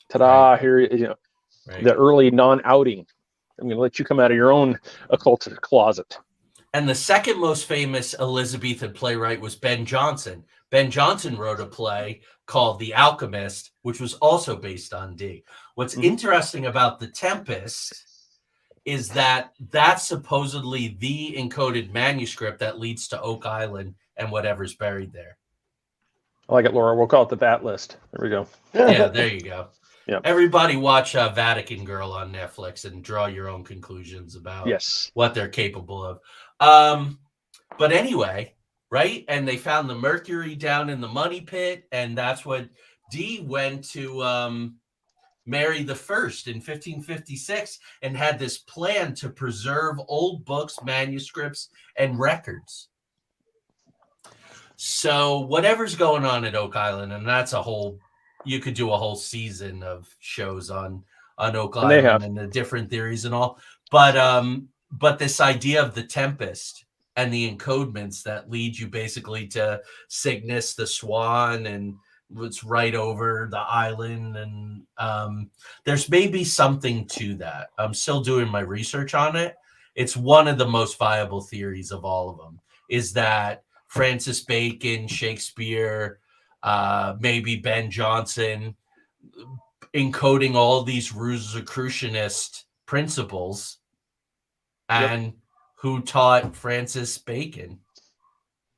A: ta-da, here, the early non-outing I'm going to let you come out of your own occultist closet.
G: And the second most famous Elizabethan playwright was Ben Jonson. Ben Jonson wrote a play called The Alchemist, which was also based on Dee. What's interesting about The Tempest is that that's supposedly the encoded manuscript that leads to Oak Island and whatever's buried there.
A: I like it, Laura. We'll call it the VAT list. There we go.
G: Yeah, there you go.
A: Yep.
G: Everybody watch Vatican Girl on Netflix and draw your own conclusions about what they're capable of. But anyway, right? And they found the mercury down in the money pit, and that's what Dee went to Mary the First in 1556 and had this plan to preserve old books, manuscripts, and records. So whatever's going on at Oak Island, and that's you could do a whole season of shows on Oak Island and the different theories and all. But this idea of the Tempest and the encodements that lead you basically to Cygnus the Swan and what's right over the island, and there's maybe something to that. I'm still doing my research on it. It's one of the most viable theories of all of them, is that Francis Bacon, Shakespeare, maybe Ben Jonson, encoding all these Rosicrucianist principles, and who taught Francis Bacon?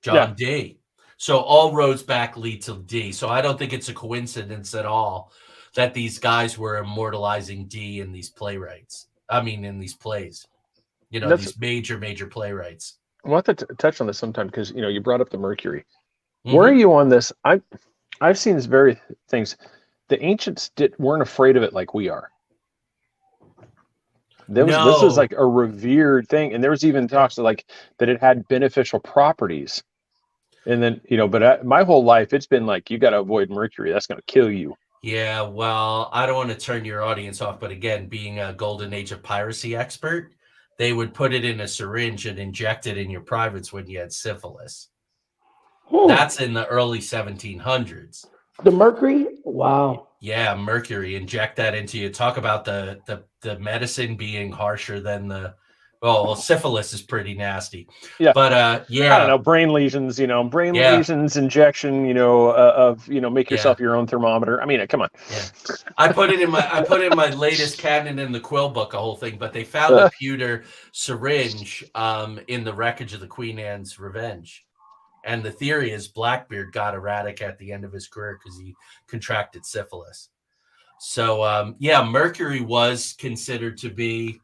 G: John Dee. So all roads back lead to Dee. So I don't think it's a coincidence at all that these guys were immortalizing Dee in these playwrights. I mean, in these plays, these major playwrights.
A: I want to touch on this sometime because, you brought up the mercury. Where are you on this? I've seen these very things. The ancients weren't afraid of it like we are. This was like a revered thing. And there was even talks of that it had beneficial properties. And then, but my whole life, it's been like, you got to avoid mercury. That's going to kill you.
G: Yeah, well, I don't want to turn your audience off, but again, being a Golden Age of Piracy expert, they would put it in a syringe and inject it in your privates when you had syphilis. That's in the early 1700s.
F: The mercury? Wow.
G: Yeah, mercury. Inject that into you. Talk about the medicine being harsher than syphilis is pretty nasty.
A: Yeah.
G: But
A: I don't know, brain lesions, lesions, injection, make yourself your own thermometer. I mean, come on.
G: Yeah. I put it in my latest canon in the Quill book, a whole thing, but they found a pewter syringe in the wreckage of the Queen Anne's Revenge. And the theory is Blackbeard got erratic at the end of his career because he contracted syphilis. So, mercury was considered to be,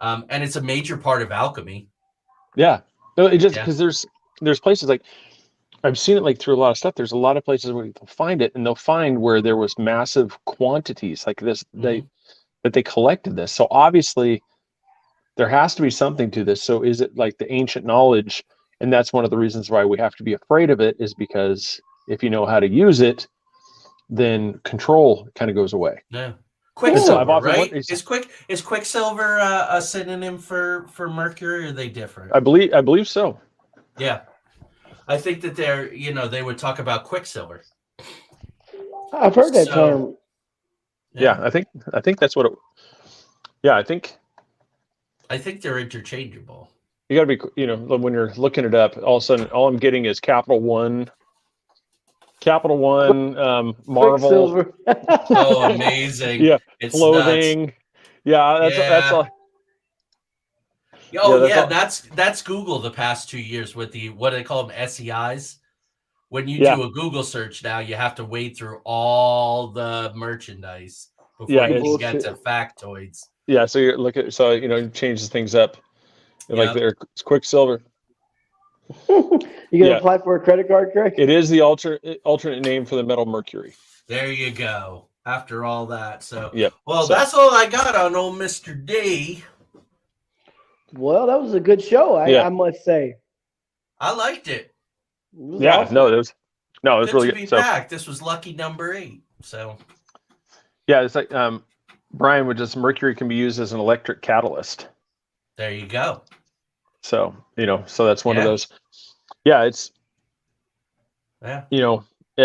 G: and it's a major part of alchemy.
A: Yeah. No, it just because there's places I've seen it through a lot of stuff. There's a lot of places where they'll find it, and they'll find where there was massive quantities like this that they collected this. So obviously there has to be something to this. So is it like the ancient knowledge? And that's one of the reasons why we have to be afraid of it, is because if you know how to use it, then control kind of goes away.
G: Yeah. Quicksilver, right? Is Quicksilver a synonym for mercury, or are they different?
A: I believe so.
G: Yeah. I think that they would talk about Quicksilver.
F: I've heard that term.
A: Yeah, I think that's what it. Yeah, I think
G: they're interchangeable.
A: You got to be, when you're looking it up, all of a sudden, all I'm getting is Capital One, Marvel.
G: Oh, amazing!
A: Yeah,
G: it's
A: clothing.
G: Nuts.
A: Yeah, that's all.
G: Oh yeah, that's Google the past 2 years with what do they call them, SEIs? When you do a Google search now, you have to wade through all the merchandise before you can get to factoids.
A: Yeah, so you look at it changes things up. Like there's Quicksilver.
F: You gonna apply for a credit card, Craig?
A: It is the alternate name for the metal mercury.
G: There you go. After all that,
A: that's
G: all I got on old Mr. D.
F: Well, that was a good show. I must say.
G: I liked it.
F: Awesome.
A: No, it was really good.
G: To be back. This was lucky number 8. So.
A: Yeah, it's like Brian mercury can be used as an electric catalyst.
G: There you go.
A: So, so that's one of those. Yeah, it's, so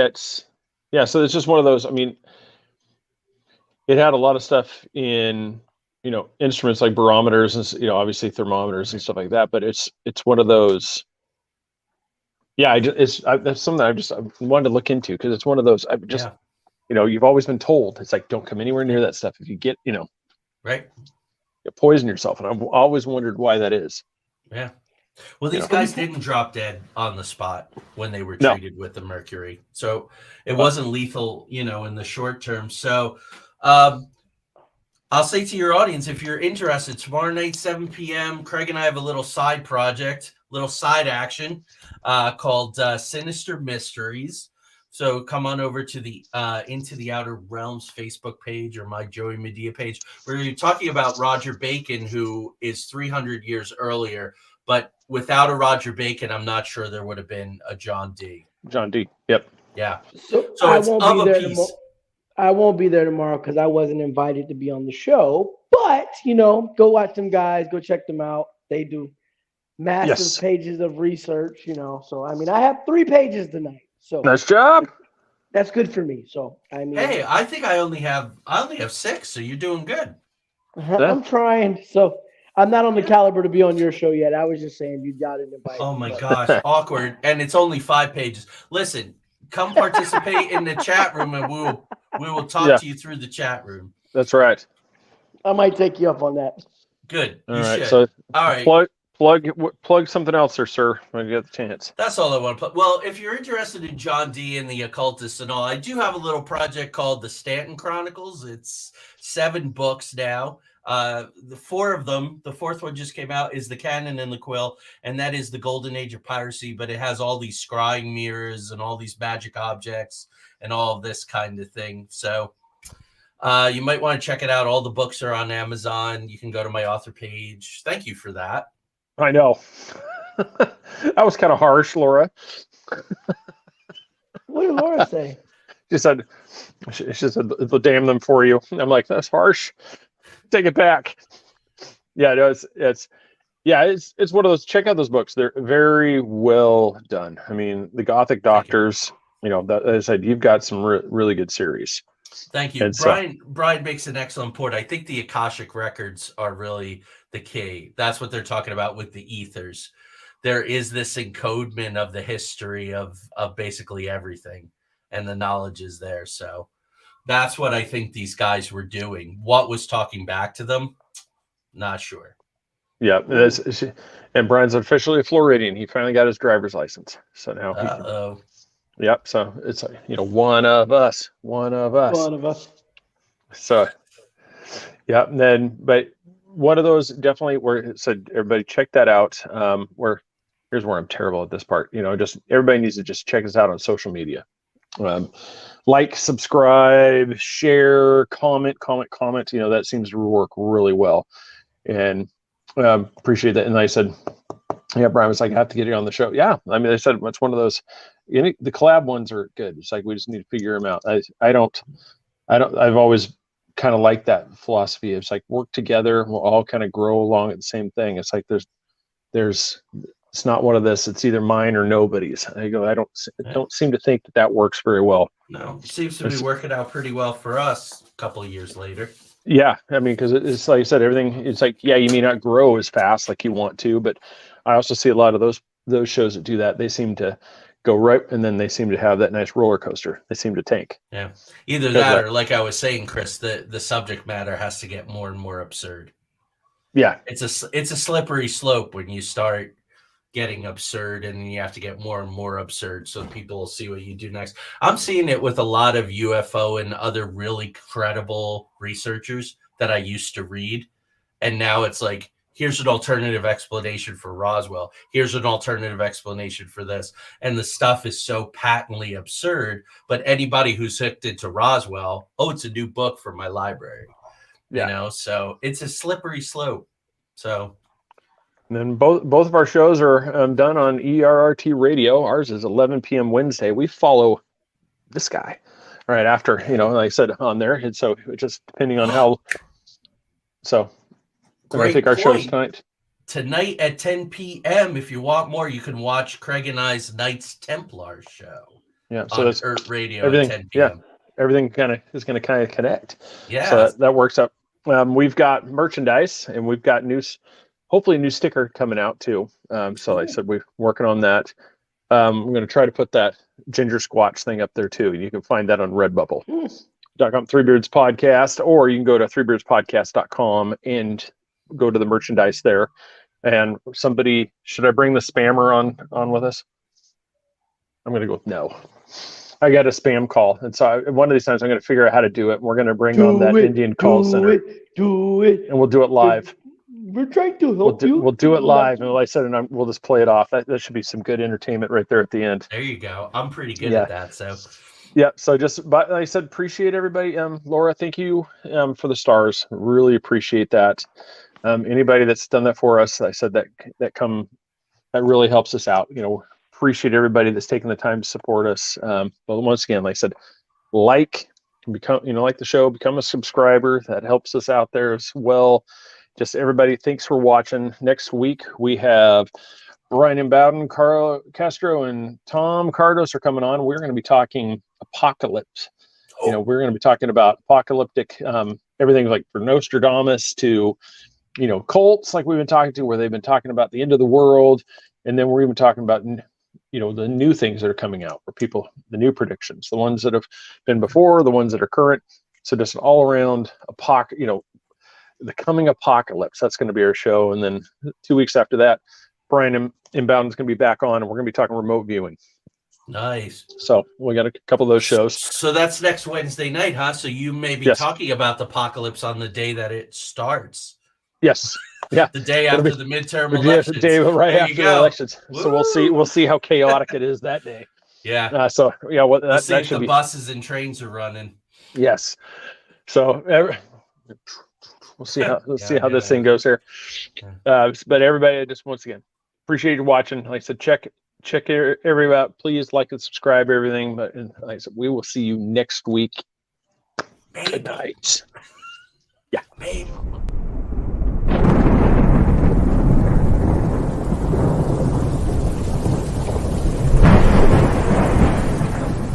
A: it's just one of those. I mean, it had a lot of stuff in instruments like barometers and obviously thermometers and stuff like that. But it's one of those. Yeah, that's something I've wanted to look into, because it's one of those. I've just you've always been told it's like, don't come anywhere near that stuff. If you get
G: right,
A: you poison yourself, and I've always wondered why that is.
G: Yeah. Well, these guys didn't drop dead on the spot when they were treated with the mercury, so it wasn't lethal, in the short term. So, I'll say to your audience, if you're interested, tomorrow night, 7 p.m., Craig and I have a little side project, little side action called Sinister Mysteries. So come on over to the Into the Outer Realms Facebook page or my Joey Madia page, where you're talking about Roger Bacon, who is 300 years earlier. But without a Roger Bacon, I'm not sure there would have been a John D.
A: John D. Yep.
G: Yeah.
F: So
G: it's of a piece.
F: I won't be there tomorrow because I wasn't invited to be on the show. But, go watch them guys. Go check them out. They do massive pages of research, So, I have 3 pages tonight. So
A: nice job.
F: That's good for me. So,
G: hey, I think I only have 6, so you're doing good.
F: I'm trying. So I'm not on the caliber to be on your show yet. I was just saying you got an invite.
G: Oh my gosh, awkward. And it's only 5 pages. Listen, come participate in the chat room, and we will talk to you through the chat room.
A: That's right.
F: I might take you up on that.
G: Good.
A: All right. So
G: all right.
A: Plug something else there, sir, when you get the chance.
G: That's all I want to plug. Well, if you're interested in John D and the occultists and all, I do have a little project called the Stanton Chronicles. It's 7 books now. The 4 of them, the 4th one just came out, is the Canon and the Quill, and that is the Golden Age of Piracy, but it has all these scrying mirrors and all these magic objects and all of this kind of thing. So you might want to check it out. All the books are on Amazon. You can go to my author page. Thank you for that.
A: I know. That was kind of harsh, Laura.
F: What did Laura say?
A: She said, they'll damn them for you. I'm like, that's harsh. Take it back. Yeah, no, it's one of those. Check out those books. They're very well done. I mean, the Gothic Doctors. As I said, you've got some really good series.
G: Thank you. Brian makes an excellent point. I think the Akashic records are really the key. That's what they're talking about with the ethers. There is this encodement of the history of basically everything, and the knowledge is there. So that's what I think these guys were doing. What was talking back to them? Not sure.
A: Yeah, and Brian's officially a Floridian. He finally got his driver's license. So now Yep. So it's one of us. So, yeah. And then, but one of those definitely where it said, everybody check that out. Here's where I'm terrible at this part. Just everybody needs to just check us out on social media. Like, subscribe, share, comment. That seems to work really well, and appreciate that. And I said, yeah, Brian was like, I have to get you on the show. Yeah, I mean, they said it's one of those. The collab ones are good. It's like we just need to figure them out. I've always kind of liked that philosophy. It's like work together. We'll all kind of grow along at the same thing. It's like it's not one of this. It's either mine or nobody's. I don't seem to think that works very well.
G: No, it seems to be working out pretty well for us a couple of years later.
A: Yeah, I mean, because it's like you said, everything. It's like, yeah, you may not grow as fast like you want to, but I also see a lot of those shows that do that. They seem to go right, and then they seem to have that nice roller coaster. They seem to tank.
G: Yeah, either that or, like I was saying, Chris, the subject matter has to get more and more absurd.
A: Yeah,
G: it's a slippery slope when you start getting absurd, and then you have to get more and more absurd so people will see what you do next. I'm seeing it with a lot of UFO and other really credible researchers that I used to read, and now it's like, here's an alternative explanation for Roswell. Here's an alternative explanation for this. And the stuff is so patently absurd, but anybody who's hooked into Roswell, it's a new book for my library.
A: Yeah.
G: So it's a slippery slope. So.
A: And then both of our shows are done on ERRT Radio. Ours is 11 p.m. Wednesday. We follow this guy right after, like I said, on there. And so just depending on how. So. I think our show's tonight.
G: Tonight at 10 p.m. If you want more, you can watch Craig and I's Knights Templar show.
A: Yeah, so that's
G: Earth Radio
A: everything.
G: At 10 p.m.
A: Yeah, everything is going to connect.
G: Yeah,
A: so that works out We've got merchandise, and we've got hopefully a new sticker coming out too. So like I said, we're working on that. I'm going to try to put that Ginger Squatch thing up there too. You can find that on Redbubble.com, Three Beards Podcast, or you can go to threebeardspodcast.com and go to the merchandise there. And somebody, should I bring the spammer on with us? I'm going to go with no. I got a spam call, and so one of these times I'm going to figure out how to do it. We're going to bring on that Indian call center.
F: Do it,
A: and we'll do it live.
F: We're trying to help you.
A: We'll do it live, and like I said, and we'll just play it off. That should be some good entertainment right there at the end.
G: There you go. I'm pretty good at that. So,
A: yeah. So but like I said, appreciate everybody. Laura, thank you for the stars. Really appreciate that. Anybody that's done that for us, I said that really helps us out. Appreciate everybody that's taking the time to support us. But once again, like I said, become the show, become a subscriber. That helps us out there as well. Just everybody, thanks for watching. Next week we have Brian Bowden, Carl Castro, and Tom Cardos are coming on. We're going to be talking apocalypse. We're going to be talking about apocalyptic everything, like for Nostradamus to cults, like we've been talking to, where they've been talking about the end of the world, and then we're even talking about the new things that are coming out, for the new predictions, the ones that have been before, the ones that are current. So just an all around the coming apocalypse. That's going to be our show. And then 2 weeks after that, Brian Inbound is going to be back on, and we're going to be talking remote viewing.
G: Nice.
A: So we got a couple of those shows.
G: So that's next Wednesday night, huh? So you may be talking about the apocalypse on the day that it starts.
A: Yes. Yeah.
G: The day after the midterm elections.
A: The day right after the elections.
G: Woo!
A: So we'll see how chaotic it is that day.
G: Yeah.
A: We'll see
G: if the buses and trains are running.
A: Yes. So we'll see how this thing goes here. But everybody, just once again, appreciate you watching. Like I said, check everybody out. Please like and subscribe, everything. But like I said, we will see you next week. Good night. Yeah.